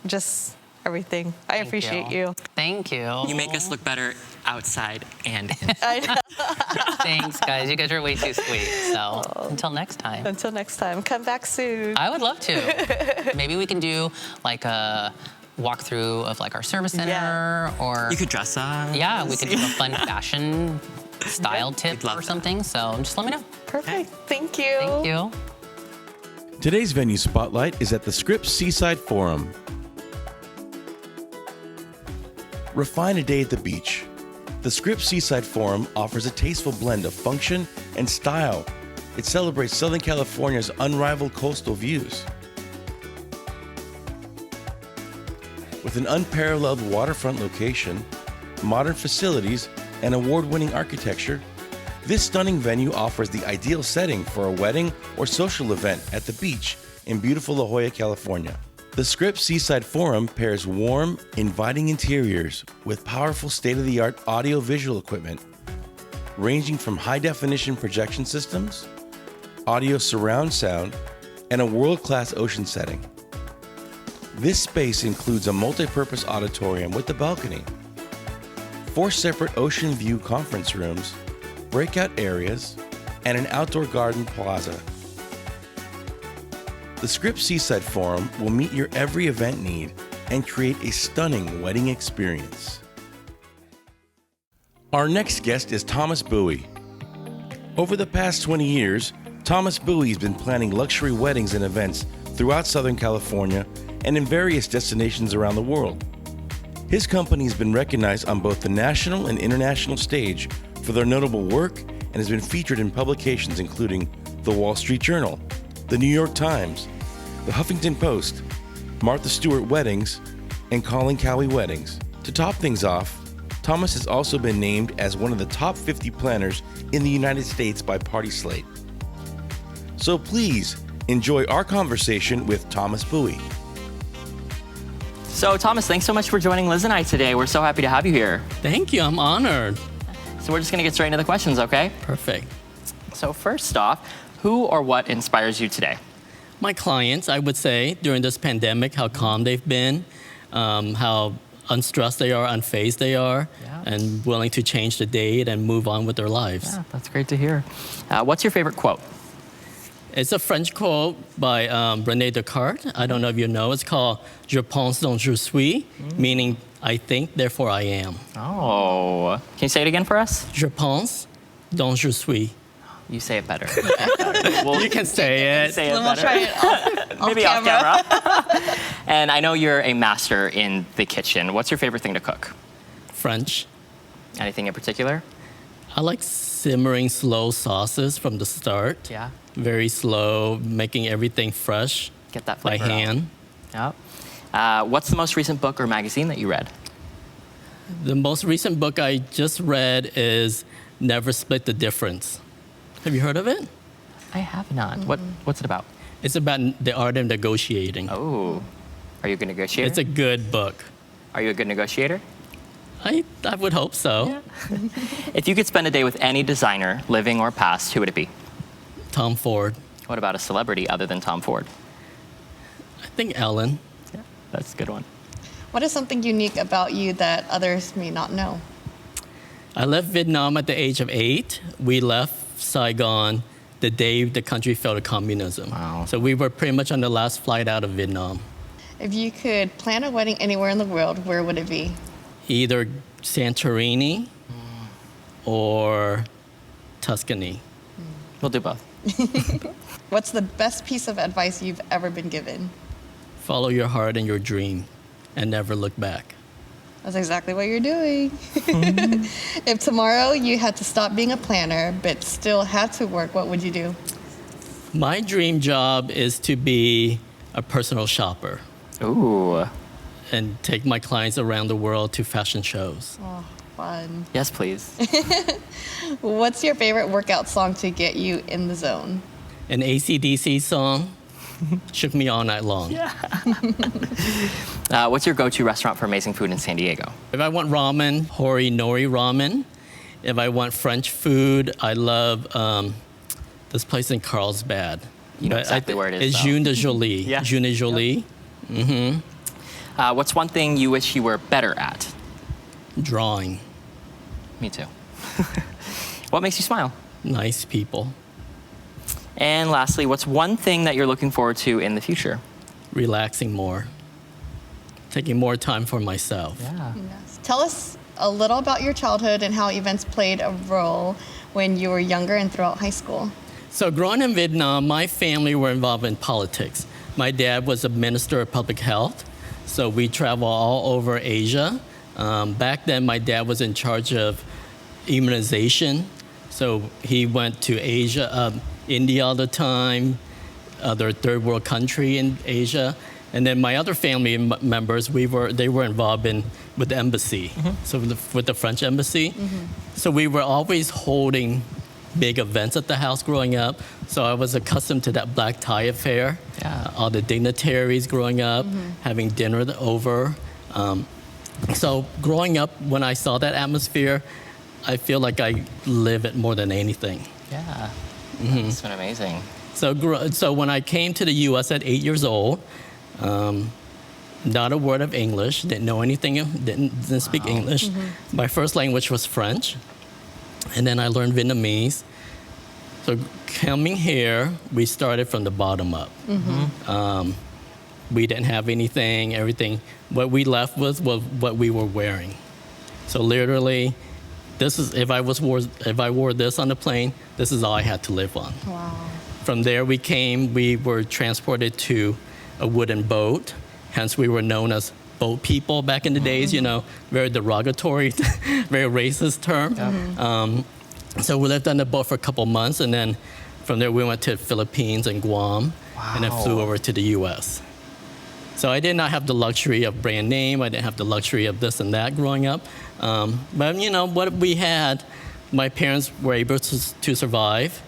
S3: just everything. I appreciate you.
S4: Thank you.
S5: You make us look better outside and inside.
S3: I know.
S4: Thanks, guys. You guys are way too sweet. So until next time.
S3: Until next time, come back soon.
S4: I would love to. Maybe we can do like a walkthrough of like our service center, or
S5: You could dress up.
S4: yeah, we could do a fun fashion style tip
S5: We'd love
S4: or something. So just let me know.
S3: Perfect. Thank you.
S4: Thank you.
S2: Today's venue spotlight is at the Scripps Seaside Forum. Refine a day at the beach. The Scripps Seaside Forum offers a tasteful blend of function and style. It celebrates Southern California's unrivaled coastal views. With an unparalleled waterfront location, modern facilities, and award-winning architecture, this stunning venue offers the ideal setting for a wedding or social event at the beach in beautiful La Jolla, California. The Scripps Seaside Forum pairs warm, inviting interiors with powerful state-of-the-art audio-visual equipment, ranging from high-definition projection systems, audio surround sound, and a world-class ocean setting. This space includes a multi-purpose auditorium with a balcony, 4 separate ocean view conference rooms, breakout areas, and an outdoor garden plaza. The Scripps Seaside Forum will meet your every event need and create a stunning wedding experience. Our next guest is Thomas Bui. Over the past 20 years, Thomas Bui has been planning luxury weddings and events throughout Southern California and in various destinations around the world. His company has been recognized on both the national and international stage for their notable work and has been featured in publications including The Wall Street Journal, The New York Times, The Huffington Post, Martha Stewart Weddings, and Colin Cowie Weddings. To top things off, Thomas has also been named as one of the top 50 planners in the United States by Party Slate. So please enjoy our conversation with Thomas Bui.
S5: So, Thomas, thanks so much for joining Liz and I today. We're so happy to have you here.
S6: Thank you. I'm honored.
S5: So we're just going to get straight into the questions, okay?
S6: Perfect.
S5: So first off, who or what inspires you today?
S6: My clients, I would say, during this pandemic, how calm they've been, how unstressed they are, unfazed they are, and willing to change the date and move on with their lives.
S5: Yeah, that's great to hear. What's your favorite quote?
S6: It's a French quote by René Descartes. I don't know if you know. It's called Je pense donc je suis, meaning I think, therefore I am.
S5: Oh, can you say it again for us?
S6: Je pense donc je suis.
S5: You say it better.
S6: You can say it.
S5: Say it
S3: Then we'll
S5: better.
S3: try it off
S5: Maybe
S3: camera.
S5: off camera. And I know you're a master in the kitchen. What's your favorite thing to cook?
S6: French.
S5: Anything in particular?
S6: I like simmering slow sauces from the start.
S5: Yeah.
S6: Very slow, making everything fresh
S5: Get that
S6: by
S5: flavor
S6: hand.
S5: out. Yep. What's the most recent book or magazine that you read?
S6: The most recent book I just read is Never Split the Difference. Have you heard of it?
S5: I have not. What's it about?
S6: It's about the art of negotiating.
S5: Oh, are you a good negotiator?
S6: It's a good book.
S5: Are you a good negotiator?
S6: I would hope so.
S5: If you could spend a day with any designer, living or past, who would it be?
S6: Tom Ford.
S5: What about a celebrity other than Tom Ford?
S6: I think Ellen.
S5: Yeah, that's a good one.
S3: What is something unique about you that others may not know?
S6: I left Vietnam at the age of 8. We left Saigon the day the country fell to communism.
S5: Wow.
S6: So we were pretty much on the last flight out of Vietnam.
S3: If you could plan a wedding anywhere in the world, where would it be?
S6: Either Santorini or Tuscany.
S5: We'll do both.
S3: What's the best piece of advice you've ever been given?
S6: Follow your heart and your dream and never look back.
S3: That's exactly what you're doing. If tomorrow you had to stop being a planner but still had to work, what would you do?
S6: My dream job is to be a personal shopper
S5: Ooh.
S6: and take my clients around the world to fashion shows.
S3: Oh, fun.
S5: Yes, please.
S3: What's your favorite workout song to get you in the zone?
S6: An AC/DC song shook me all night long.
S5: What's your go-to restaurant for amazing food in San Diego?
S6: If I want ramen, Hori Nori ramen. If I want French food, I love this place in Carlsbad.
S5: You know exactly where it is,
S6: It's
S5: though.
S6: June de Jolie.
S5: Yeah.
S6: June de Jolie.
S5: What's one thing you wish you were better at?
S6: Drawing.
S5: Me too. What makes you smile?
S6: Nice people.
S5: And lastly, what's one thing that you're looking forward to in the future?
S6: Relaxing more. Taking more time for myself.
S5: Yeah.
S3: Yes. Tell us a little about your childhood and how events played a role when you were younger and throughout high school.
S6: So growing in Vietnam, my family were involved in politics. My dad was a minister of public health, so we travel all over Asia. Back then, my dad was in charge of immunization, so he went to Asia, India all the time, other third world country in Asia. And then my other family members, they were involved with the embassy, so with the French embassy. So we were always holding big events at the house growing up. So I was accustomed to that black tie affair.
S5: Yeah.
S6: All the dignitaries growing up, having dinner over. So growing up, when I saw that atmosphere, I feel like I live it more than anything.
S5: Yeah. That's been amazing.
S6: So when I came to the U.S. at 8 years old, not a word of English, didn't know anything, didn't speak English. My first language was French, and then I learned Vietnamese. So coming here, we started from the bottom up. We didn't have anything, everything. What we left with was what we were wearing. So literally, this is if I wore this on the plane, this is all I had to live on.
S3: Wow.
S6: From there we were transported to a wooden boat. Hence we were known as boat people back in the days, very derogatory, very racist term. So we lived on the boat for a couple months, and then from there we went to the Philippines and Guam, and then flew over to the US. So I did not have the luxury of brand name. I didn't have the luxury of this and that growing up. But what we had, my parents were able to survive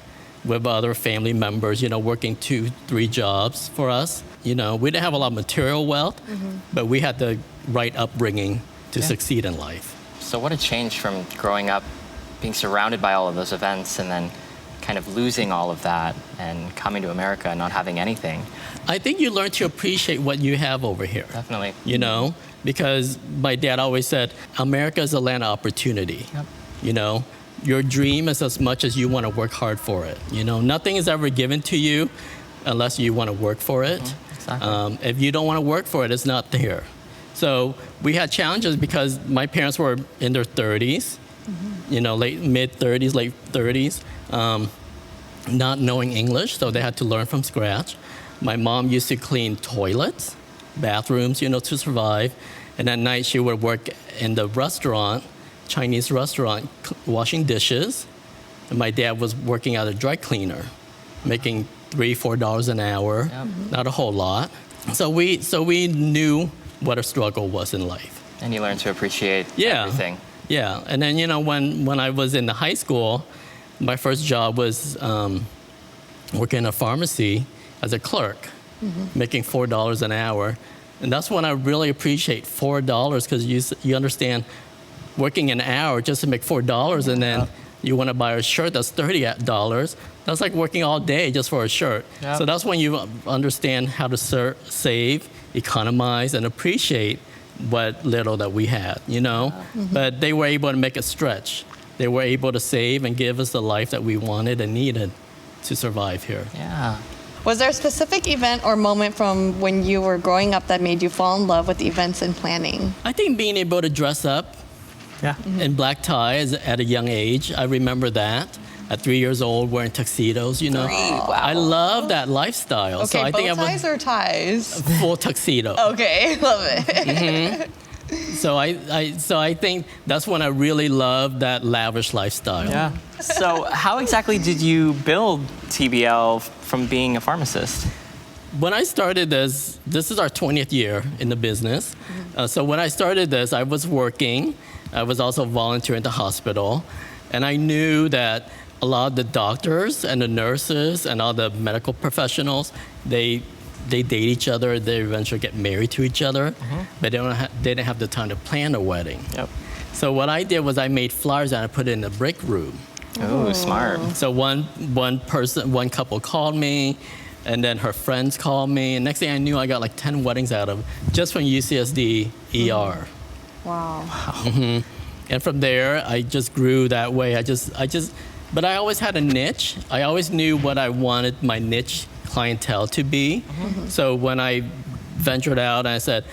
S6: with other family members, working 2-3 jobs for us. We didn't have a lot of material wealth, but we had the right upbringing to succeed in life.
S5: So what a change from growing up, being surrounded by all of those events, and then kind of losing all of that and coming to America and not having anything.
S6: I think you learn to appreciate what you have over here.
S5: Definitely.
S6: Because my dad always said, America is a land of opportunity. Your dream is as much as you want to work hard for it. Nothing is ever given to you unless you want to work for it.
S5: Exactly.
S6: If you don't want to work for it, it's not there. So we had challenges because my parents were in their 30s, mid-30s, late 30s, not knowing English, so they had to learn from scratch. My mom used to clean toilets, bathrooms, to survive. And at night, she would work in the restaurant, Chinese restaurant, washing dishes. And my dad was working at a dry cleaner, making $3-4 an hour, not a whole lot. So we knew what a struggle was in life.
S5: And you learn to appreciate everything.
S6: Yeah, and then when I was in the high school, my first job was working in a pharmacy as a clerk, making $4 an hour. And that's when I really appreciate $4 because you understand working an hour just to make $4 and then you want to buy a shirt that's $30. That's like working all day just for a shirt. So that's when you understand how to save, economize, and appreciate what little that we had, But they were able to make it stretch. They were able to save and give us the life that we wanted and needed to survive here.
S5: Yeah.
S3: Was there a specific event or moment from when you were growing up that made you fall in love with events and planning?
S6: I think being able to dress up in black ties at a young age, I remember that. At 3 years old, wearing tuxedos,
S3: Wow.
S6: I love that lifestyle.
S3: Okay,
S6: so I think
S3: bow ties or ties?
S6: full tuxedo.
S3: Okay, love it.
S6: So I think that's when I really loved that lavish lifestyle.
S5: Yeah. So how exactly did you build TBL from being a pharmacist?
S6: When I started this is our 20th year in the business. So when I started this, I was working. I was also volunteering at the hospital. And I knew that a lot of the doctors and the nurses and all the medical professionals, they date each other, they eventually get married to each other, but they didn't have the time to plan a wedding.
S5: Yep.
S6: So what I did was I made flyers and I put it in the break room.
S5: Oh, smart.
S6: So one couple called me, and then her friends called me, and next thing I knew, I got like 10 weddings out of just from UCSD ER.
S3: Wow.
S6: And from there, I just grew that way. But I always had a niche. I always knew what I wanted my niche clientele to be. So when I ventured out, I said,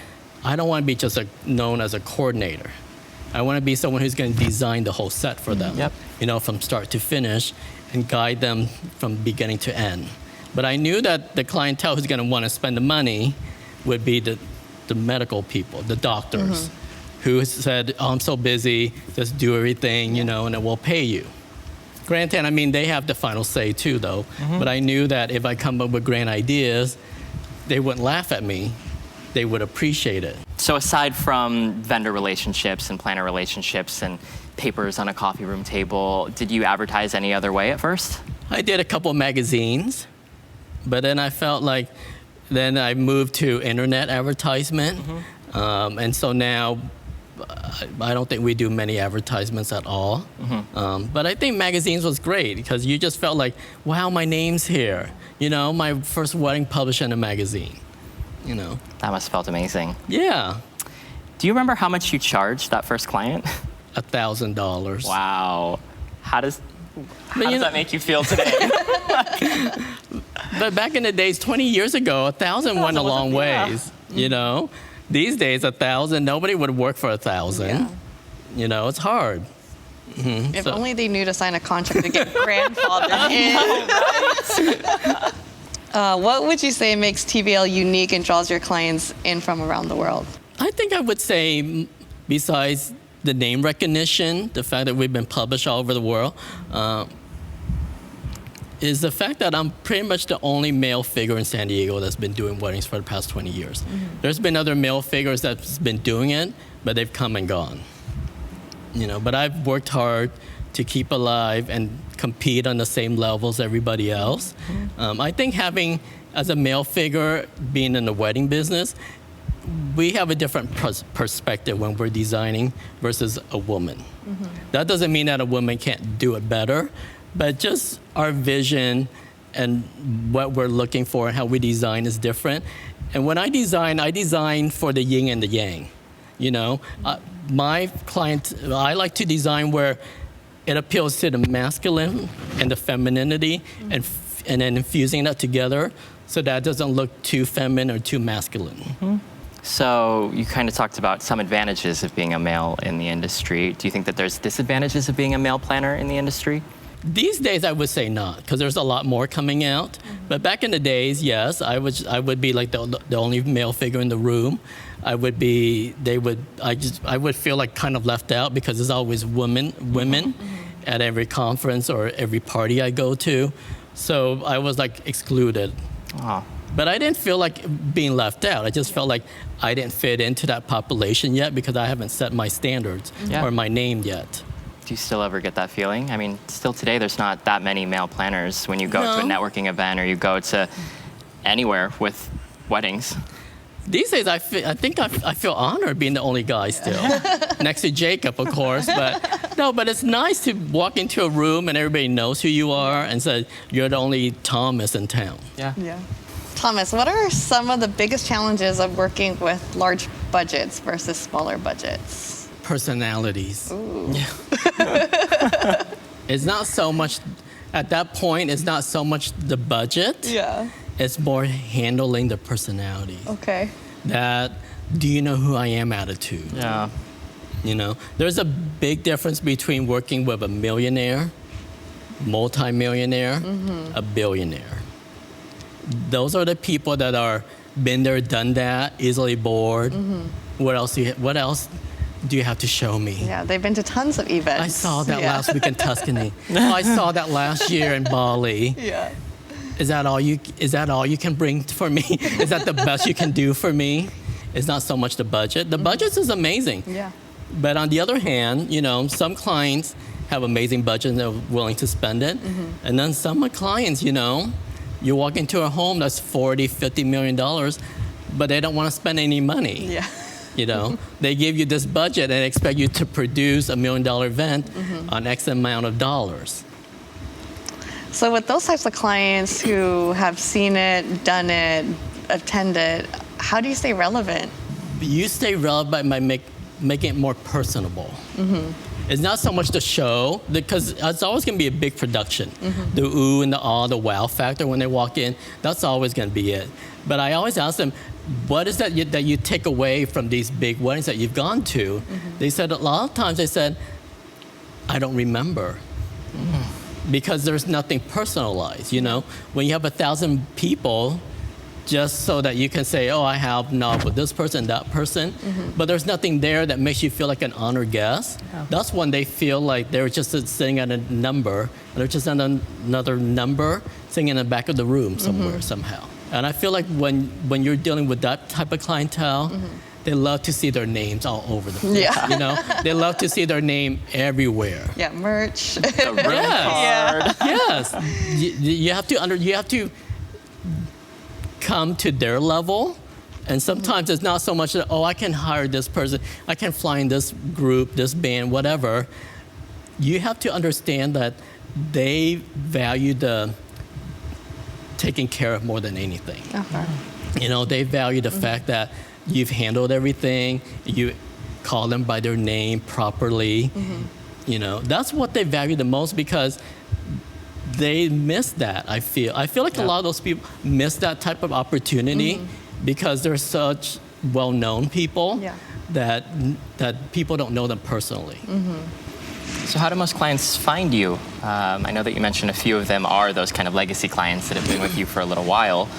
S6: I don't want to be just known as a coordinator. I want to be someone who's going to design the whole set for them, from start to finish, and guide them from beginning to end. But I knew that the clientele who's going to want to spend the money would be the medical people, the doctors, who said, oh, I'm so busy, just do everything, and then we'll pay you. Granted, I mean, they have the final say too, though. But I knew that if I come up with grand ideas, they wouldn't laugh at me. They would appreciate it.
S5: So aside from vendor relationships and planner relationships and papers on a coffee room table, did you advertise any other way at first?
S6: I did a couple of magazines, but then I felt like, then I moved to internet advertisement. And so now, I don't think we do many advertisements at all. But I think magazines was great because you just felt like, wow, my name's here. My first wedding published in a magazine.
S5: That must have felt amazing.
S6: Yeah.
S5: Do you remember how much you charged that first client?
S6: $1,000.
S5: Wow. How does that make you feel today?
S6: But back in the days, 20 years ago, 1,000 went a long ways, These days, 1,000, nobody would work for 1,000. It's hard.
S3: If only they knew to sign a contract to get grandfathered in. What would you say makes TBL unique and draws your clients in from around the world?
S6: I think I would say, besides the name recognition, the fact that we've been published all over the world, is the fact that I'm pretty much the only male figure in San Diego that's been doing weddings for the past 20 years. There's been other male figures that's been doing it, but they've come and gone. But I've worked hard to keep alive and compete on the same level as everybody else. I think having, as a male figure, being in the wedding business, we have a different perspective when we're designing versus a woman. That doesn't mean that a woman can't do it better, but just our vision and what we're looking for and how we design is different. And when I design for the yin and the yang. My client, I like to design where it appeals to the masculine and the femininity, and then infusing that together so that it doesn't look too feminine or too masculine.
S5: So you kind of talked about some advantages of being a male in the industry. Do you think that there's disadvantages of being a male planner in the industry?
S6: These days, I would say not, because there's a lot more coming out. But back in the days, yes, I would be like the only male figure in the room. I would feel like kind of left out because there's always women at every conference or every party I go to. So I was like excluded. But I didn't feel like being left out. I just felt like I didn't fit into that population yet because I haven't set my standards or my name yet.
S5: Do you still ever get that feeling? I mean, still today, there's not that many male planners when you go to a networking event or you go to anywhere with weddings.
S6: These days, I feel honored being the only guy still, next to Jacob, of course. But it's nice to walk into a room and everybody knows who you are and say you're the only Thomas in town.
S3: Yeah. Thomas, what are some of the biggest challenges of working with large budgets versus smaller budgets?
S6: Personalities. It's not so much, at that point, it's not so much the budget. It's more handling the personalities.
S3: Okay.
S6: That, do you know who I am attitude. There's a big difference between working with a millionaire, multi-millionaire, a billionaire. Those are the people that are been there, done that, easily bored, What else do you have to show me?
S3: Yeah, they've been to tons of events.
S6: I saw that last week in Tuscany. I saw that last year in Bali.
S3: Yeah.
S6: Is that all you can bring for me? Is that the best you can do for me? It's not so much the budget. The budget is amazing.
S3: Yeah.
S6: But on the other hand, some clients have amazing budget and they're willing to spend it. And then some clients, you walk into a home that's $40, $50 million, but they don't want to spend any money.
S3: Yeah.
S6: They give you this budget and expect you to produce $1 million event on X amount of dollars.
S3: So with those types of clients who have seen it, done it, attended, how do you stay relevant?
S6: You stay relevant by making it more personable. It's not so much the show, because it's always going to be a big production. The ooh and the ah, the wow factor when they walk in, that's always going to be it. But I always ask them, what is that you take away from these big weddings that you've gone to? They said, a lot of times they said, I don't remember. Because there's nothing personalized, When you have 1,000 people, just so that you can say, oh, I have not with this person, that person, but there's nothing there that makes you feel like an honored guest. That's when they feel like they're just sitting at a number, and they're just at another number sitting in the back of the room somewhere, somehow. And I feel like when you're dealing with that type of clientele, they love to see their names all over the place.
S3: Yeah.
S6: They love to see their name everywhere.
S3: Yeah, merch.
S5: The room card.
S6: Yes. You have to come to their level. And sometimes it's not so much that, oh, I can hire this person, I can fly in this group, this band, whatever. You have to understand that they value the taking care of more than anything. They value the fact that you've handled everything, you call them by their name properly. That's what they value the most, because they miss that, I feel. I feel like a lot of those people miss that type of opportunity because they're such well-known people that people don't know them personally.
S5: So how do most clients find you? I know that you mentioned a few of them are those kind of legacy clients that have been with you for a little while.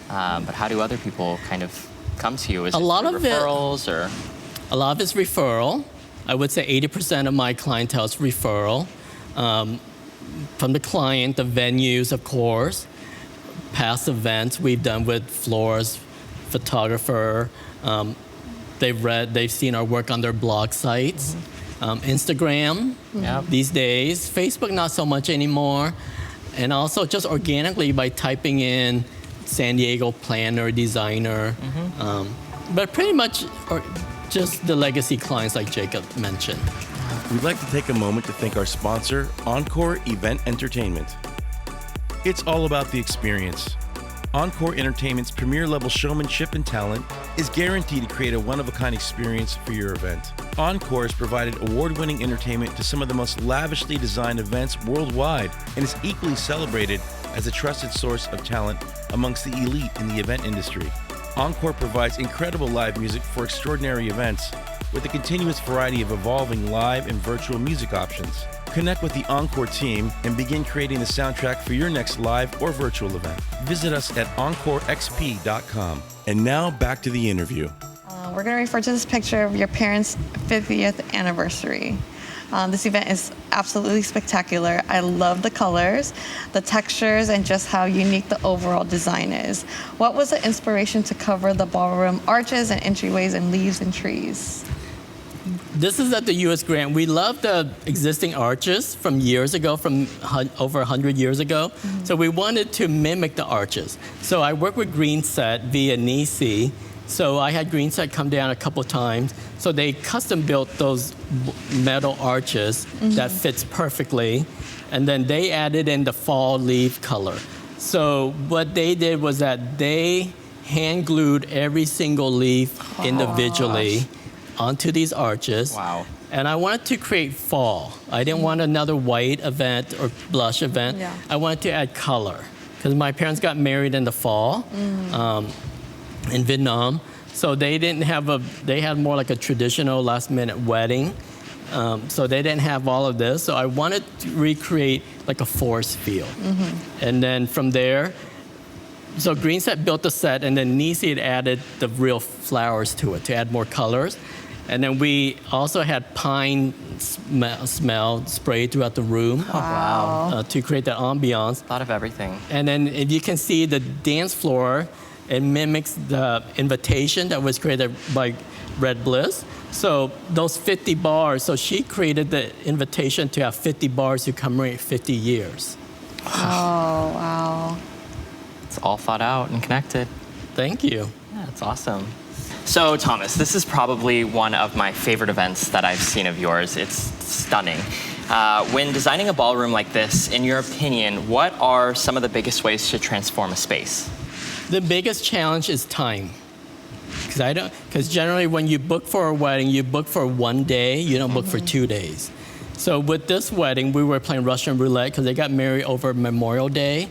S5: But how do other people kind of come to you? Is it referrals or?
S6: A lot of it's referral. I would say 80% of my clientele is referral. From the client, the venues, of course, past events we've done with florist, photographer. They've seen our work on their blog sites. Instagram these days. Facebook, not so much anymore. And also just organically by typing in San Diego planner, designer. But pretty much just the legacy clients like Jacob mentioned.
S2: We'd like to take a moment to thank our sponsor, Encore Event Entertainment. It's all about the experience. Encore Entertainment's premier-level showmanship and talent is guaranteed to create a one-of-a-kind experience for your event. Encore has provided award-winning entertainment to some of the most lavishly designed events worldwide and is equally celebrated as a trusted source of talent amongst the elite in the event industry. Encore provides incredible live music for extraordinary events with a continuous variety of evolving live and virtual music options. Connect with the Encore team and begin creating the soundtrack for your next live or virtual event. Visit us at encorexp.com. And now back to the interview.
S3: We're going to refer to this picture of your parents' 50th anniversary. This event is absolutely spectacular. I love the colors, the textures, and just how unique the overall design is. What was the inspiration to cover the ballroom arches and entryways and leaves and trees?
S6: This is at the U.S. Grant. We love the existing arches from years ago, from over 100 years ago. So we wanted to mimic the arches. So I worked with Greenset via Lizzy. So I had Greenset come down a couple times. So they custom built those metal arches that fits perfectly. And then they added in the fall leaf color. So what they did was that they hand glued every single leaf individually onto these arches.
S5: Wow.
S6: And I wanted to create fall. I didn't want another white event or blush event. I wanted to add color because my parents got married in the fall in Vietnam. So they didn't have they had more like a traditional last minute wedding. So they didn't have all of this. So I wanted to recreate like a forest feel. And then from there, So Green Set built the set, and then Lizzy had added the real flowers to it to add more colors. And then we also had pine smell sprayed throughout the room.
S7: Oh, wow.
S6: To create that ambiance.
S7: A lot of everything.
S6: And then if you can see the dance floor, it mimics the invitation that was created by Red Bliss. So those 50 bars, so she created the invitation to have 50 bars to commemorate 50 years.
S3: Oh, wow.
S7: It's all thought out and connected.
S6: Thank you.
S7: Yeah, that's awesome. So, Thomas, this is probably one of my favorite events that I've seen of yours. It's stunning. When designing a ballroom like this, in your opinion, what are some of the biggest ways to transform a space?
S6: The biggest challenge is time. Because generally when you book for a wedding, you book for one day, you don't book for 2 days. So with this wedding, we were playing Russian roulette because they got married over Memorial Day.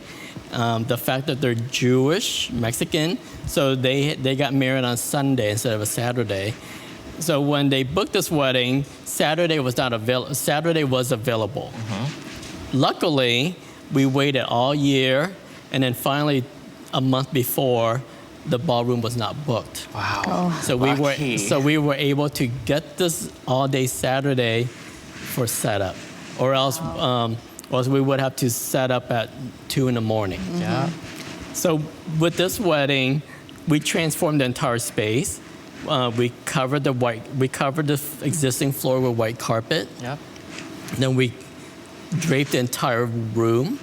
S6: The fact that they're Jewish, Mexican, so they got married on Sunday instead of a Saturday. So when they booked this wedding, Saturday was not available. Saturday was available. Luckily, we waited all year, and then finally, a month before, the ballroom was not booked.
S7: Wow.
S6: So we were able to get this all-day Saturday for setup, or else we would have to set up at 2 in the morning.
S7: Yeah.
S6: So with this wedding, we transformed the entire space. We covered the existing floor with white carpet.
S7: Yep.
S6: Then we draped the entire room,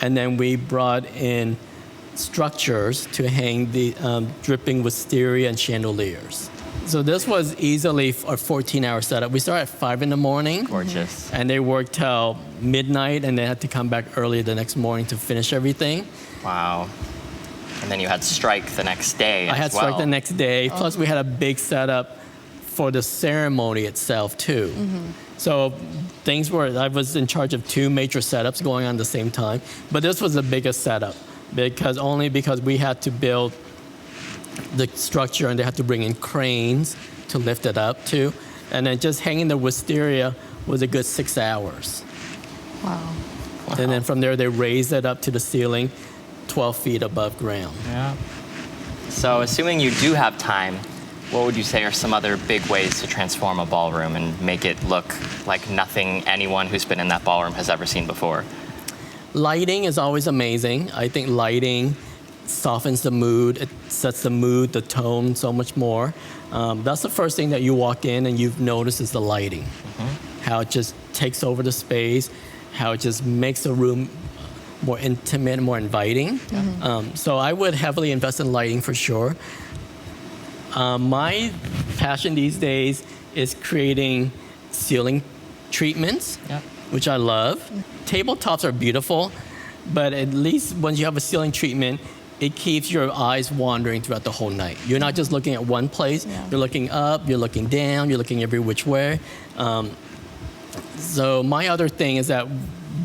S6: and then we brought in structures to hang the dripping wisteria and chandeliers. So this was easily a 14-hour setup. We started at 5 in the morning.
S7: Gorgeous.
S6: And they worked till midnight, and they had to come back early the next morning to finish everything.
S7: Wow. And then you had strike the next day
S6: I had
S7: as well.
S6: strike the next day. Plus, we had a big setup for the ceremony itself, too. So I was in charge of 2 major setups going on at the same time. But this was the biggest setup because we had to build the structure, and they had to bring in cranes to lift it up too. And then just hanging the wisteria was a good 6 hours.
S3: Wow.
S6: And then from there, they raised it up to the ceiling, 12 feet above ground.
S7: Yeah. So assuming you do have time, what would you say are some other big ways to transform a ballroom and make it look like nothing anyone who's been in that ballroom has ever seen before?
S6: Lighting is always amazing. I think lighting softens the mood. It sets the mood, the tone so much more. That's the first thing that you walk in and you've noticed is the lighting. How it just takes over the space, how it just makes the room more intimate, more inviting. So I would heavily invest in lighting for sure. My passion these days is creating ceiling treatments, which I love. Tabletops are beautiful, but at least once you have a ceiling treatment, it keeps your eyes wandering throughout the whole night. You're not just looking at one place. You're looking up, you're looking down, you're looking every which way. So my other thing is that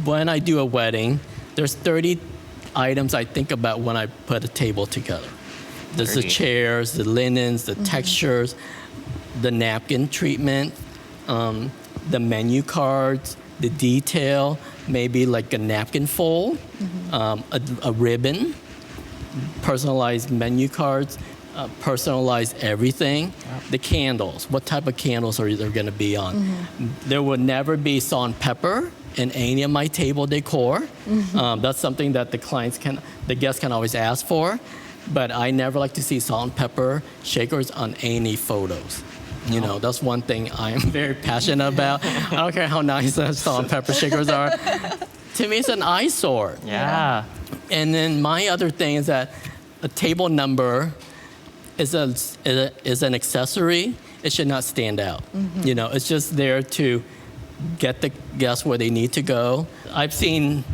S6: when I do a wedding, there's 30 items I think about when I put a table together. There's the chairs, the linens, the textures, the napkin treatment, the menu cards, the detail, maybe like a napkin fold, a ribbon, personalized menu cards, personalized everything. The candles, what type of candles are there going to be on? There would never be salt and pepper in any of my table decor. That's something that the guests can always ask for, but I never like to see salt and pepper shakers on any photos. You know, that's one thing I am very passionate about. I don't care how nice the salt and pepper shakers are. To me, it's an eyesore.
S7: Yeah.
S6: And then my other thing is that a table number is an accessory. It should not stand out. You know, it's just there to get the guests where they need to go. I've seen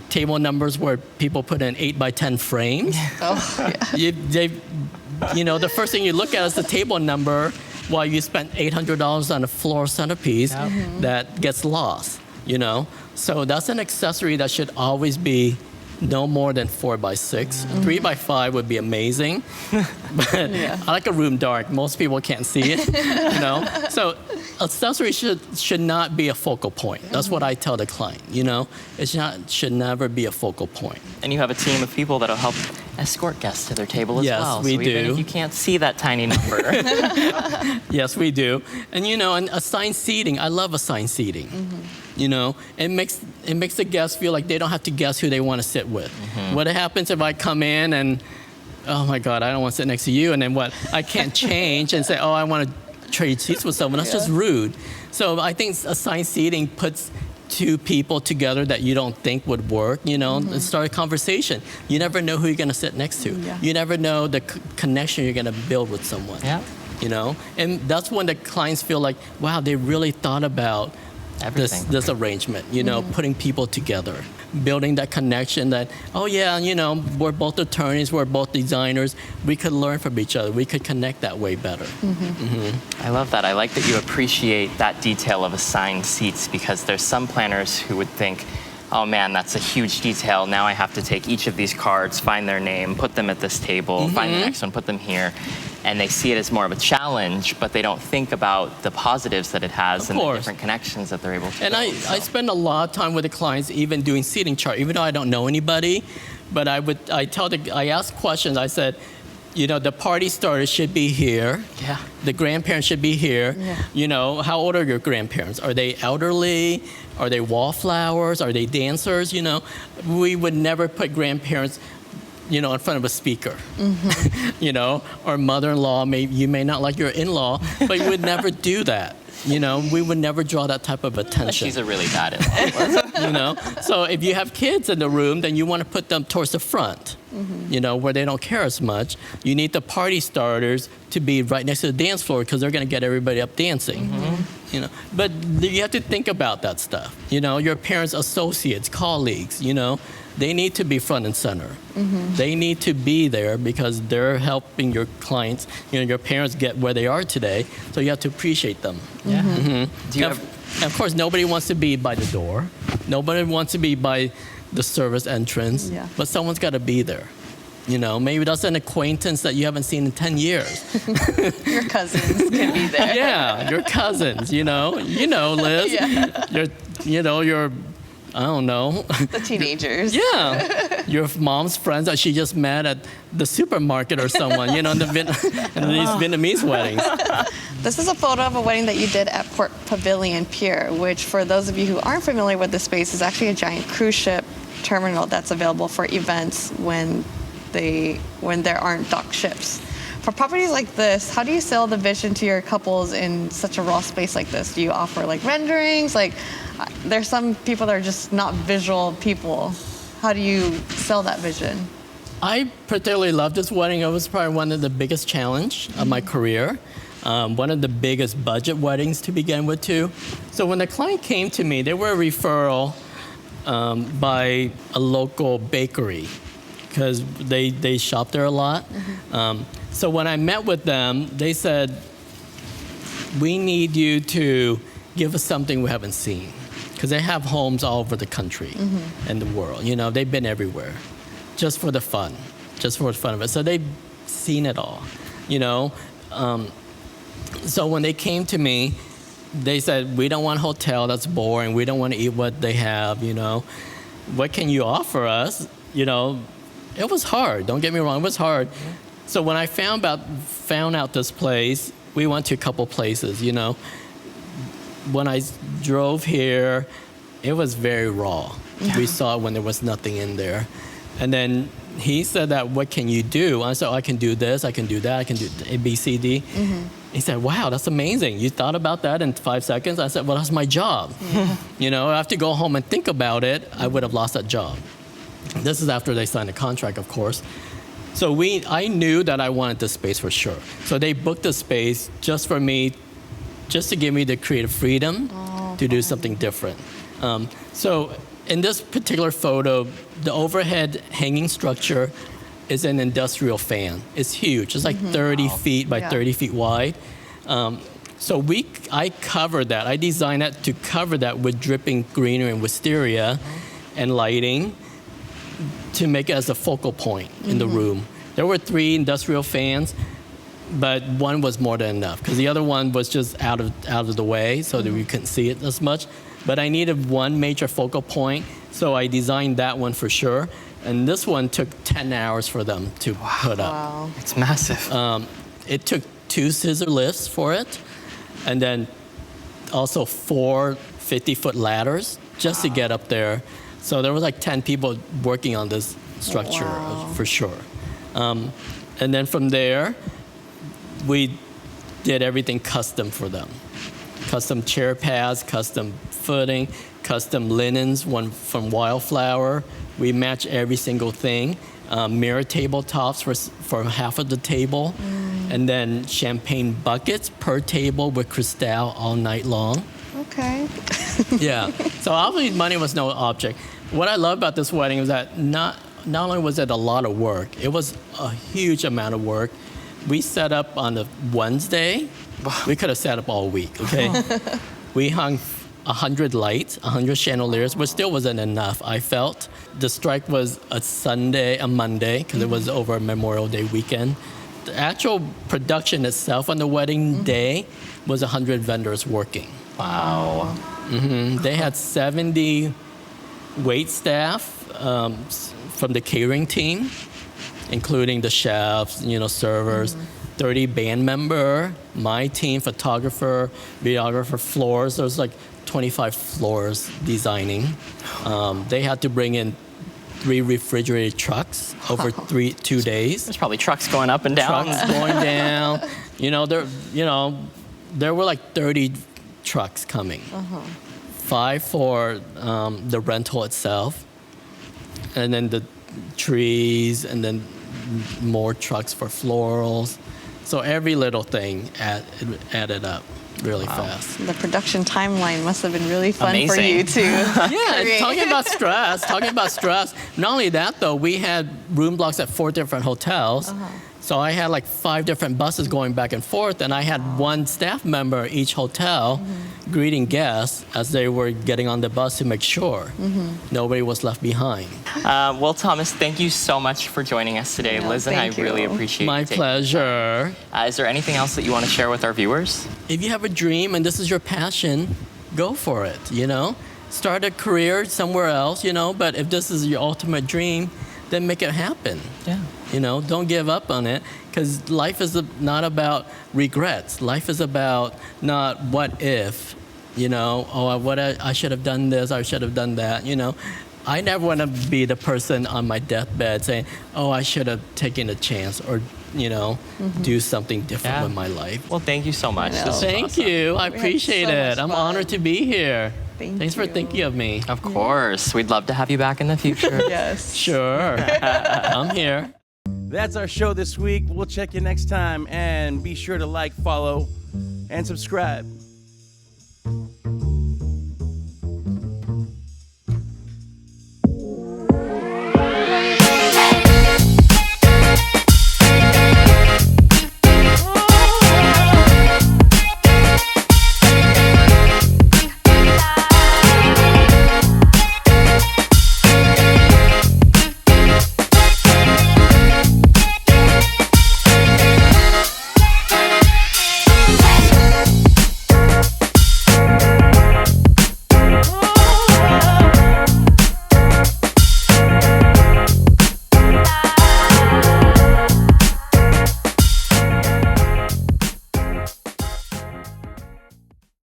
S6: table numbers where people put in 8x10 frames. You know, the first thing you look at is the table number while you spent $800 on a floral centerpiece that gets lost, you know? So that's an accessory that should always be no more than 4 by 6. 3 by 5 would be amazing, but I like a room dark. Most people can't see it, you know. So accessories should not be a focal point. That's what I tell the client, you know. Should never be a focal point.
S7: And you have a team of people that'll help escort guests to their table as well.
S6: Yes, we do.
S7: Even if you can't see that tiny number.
S6: Yes, we do. And you know, and assigned seating, I love assigned seating. You know, it makes the guests feel like they don't have to guess who they want to sit with. What happens if I come in and, oh my God, I don't want to sit next to you, and then what? I can't change and say, oh, I want to trade seats with someone. That's just rude. So I think assigned seating puts two people together that you don't think would work, you know, and start a conversation. You never know who you're going to sit next to. You never know the connection you're going to build with someone. You know, and that's when the clients feel like, wow, they really thought about this arrangement, you know, putting people together, building that connection that, oh yeah, you know, we're both attorneys, we're both designers, we could learn from each other, we could connect that way better.
S7: I love that. I like that you appreciate that detail of assigned seats, because there's some planners who would think, oh man, that's a huge detail. Now I have to take each of these cards, find their name, put them at this table, find the next one, put them here. And they see it as more of a challenge, but they don't think about the positives that it has and the different connections that they're able to build.
S6: I spend a lot of time with the clients, even doing seating chart, even though I don't know anybody, but I ask questions. I said, you know, the party starters should be here. The grandparents should be here. You know, how old are your grandparents? Are they elderly? Are they wallflowers? Are they dancers? You know, we would never put grandparents, you know, in front of a speaker. You know, or mother-in-law, you may not like your in-law, but you would never do that. You know, we would never draw that type of attention.
S7: She's a really bad in-law.
S6: You know, so if you have kids in the room, then you want to put them towards the front, you know, where they don't care as much. You need the party starters to be right next to the dance floor, because they're going to get everybody up dancing. You know, but you have to think about that stuff. You know, your parents' associates, colleagues, you know, they need to be front and center. They need to be there because they're helping your clients, you know, your parents get where they are today. So you have to appreciate them.
S7: Do you
S6: And of course, nobody wants to be by the door. Nobody wants to be by the service entrance. But someone's got to be there. You know, maybe that's an acquaintance that you haven't seen in 10 years.
S3: Your cousins can be there.
S6: Yeah, your cousins, you know, Liz. Your I don't know.
S3: The teenagers.
S6: Yeah. Your mom's friends that she just met at the supermarket or someone, you know, in these Vietnamese weddings.
S3: This is a photo of a wedding that you did at Port Pavilion Pier, which for those of you who aren't familiar with the space is actually a giant cruise ship terminal that's available for events when there aren't docked ships. For properties like this, how do you sell the vision to your couples in such a raw space like this? Do you offer like renderings? Like, there's some people that are just not visual people. How do you sell that vision?
S6: I particularly love this wedding. It was probably one of the biggest challenge of my career. One of the biggest budget weddings to begin with too. So when the client came to me, they were a referral by a local bakery because they shop there a lot. So when I met with them, they said, we need you to give us something we haven't seen. Because they have homes all over the country and the world. You know, they've been everywhere just for the fun of it. So they've seen it all, you know. So when they came to me, they said, we don't want a hotel, that's boring. We don't want to eat what they have, you know. What can you offer us? You know, it was hard. Don't get me wrong, it was hard. So when I found out this place, we went to a couple places, you know. When I drove here, it was very raw. We saw it when there was nothing in there. And then he said that, what can you do? I said, I can do this, I can do that, I can do A, B, C, D. He said, wow, that's amazing. You thought about that in 5 seconds? I said, well, that's my job. You know, I have to go home and think about it. I would have lost that job. This is after they signed a contract, of course. So I knew that I wanted this space for sure. So they booked the space just for me, just to give me the creative freedom to do something different. So in this particular photo, the overhead hanging structure is an industrial fan. It's huge. It's like 30 feet by 30 feet wide. So I covered that. I designed that to cover that with dripping greenery and wisteria and lighting. to make it as a focal point in the room. There were 3 industrial fans, but one was more than enough because the other one was just out of the way so that we couldn't see it as much. But I needed one major focal point, so I designed that one for sure. And this one took 10 hours for them to put up.
S3: Wow.
S7: It's massive.
S6: It took 2 scissor lifts for it, and then also 4 50-foot ladders just to get up there. So there was like 10 people working on this structure for sure. And then from there, we did everything custom for them. Custom chair pads, custom footing, custom linens, one from Wildflower. We match every single thing. Mirror tabletops for half of the table. And then champagne buckets per table with Cristal all night long.
S3: Okay.
S6: Yeah. So obviously money was no object. What I love about this wedding was that not only was it a lot of work, it was a huge amount of work. We set up on a Wednesday. We could have set up all week, okay? We hung 100 lights, 100 chandeliers, but still wasn't enough, I felt. The strike was a Monday, because it was over Memorial Day weekend. The actual production itself on the wedding day was 100 vendors working.
S7: Wow.
S6: They had 70 wait staff from the catering team, including the chefs, servers, 30 band member, my team, photographer, videographer, floors. There was like 25 floors designing. They had to bring in 3 refrigerated trucks over 2 days.
S7: There's probably trucks going up and down.
S6: Trucks going down. There were like 30 trucks coming. 5 for the rental itself, and then the trees, and then more trucks for florals. So every little thing added up really fast.
S3: The production timeline must have been really fun for
S7: Amazing.
S3: you too.
S6: Yeah, talking about stress. Not only that though, we had room blocks at 4 different hotels. So I had like 5 different buses going back and forth, and I had 1 staff member at each hotel greeting guests as they were getting on the bus to make sure nobody was left behind.
S7: Well, Thomas, thank you so much for joining us today.
S3: No,
S7: Liz and I
S3: thank you.
S7: really appreciate
S6: My
S7: you taking-
S6: pleasure.
S7: Is there anything else that you want to share with our viewers?
S6: If you have a dream and this is your passion, go for it, Start a career somewhere else, but if this is your ultimate dream, then make it happen.
S7: Yeah.
S6: Don't give up on it, because life is not about regrets. Life is about not what if, I should have done this, I should have done that, I never want to be the person on my deathbed saying, I should have taken a chance or, do something different with my life.
S7: Well, thank you so much.
S3: I know.
S7: This was
S6: Thank
S7: awesome.
S6: you. I appreciate
S3: so
S6: it.
S3: much
S6: I'm
S3: fun.
S6: honored to be here. Thanks for
S3: you.
S6: thinking of me.
S7: Of course. We'd love to have you back in the future.
S3: Yes.
S6: Sure. I'm here.
S2: That's our show this week. We'll check you next time, and be sure to like, follow, and subscribe.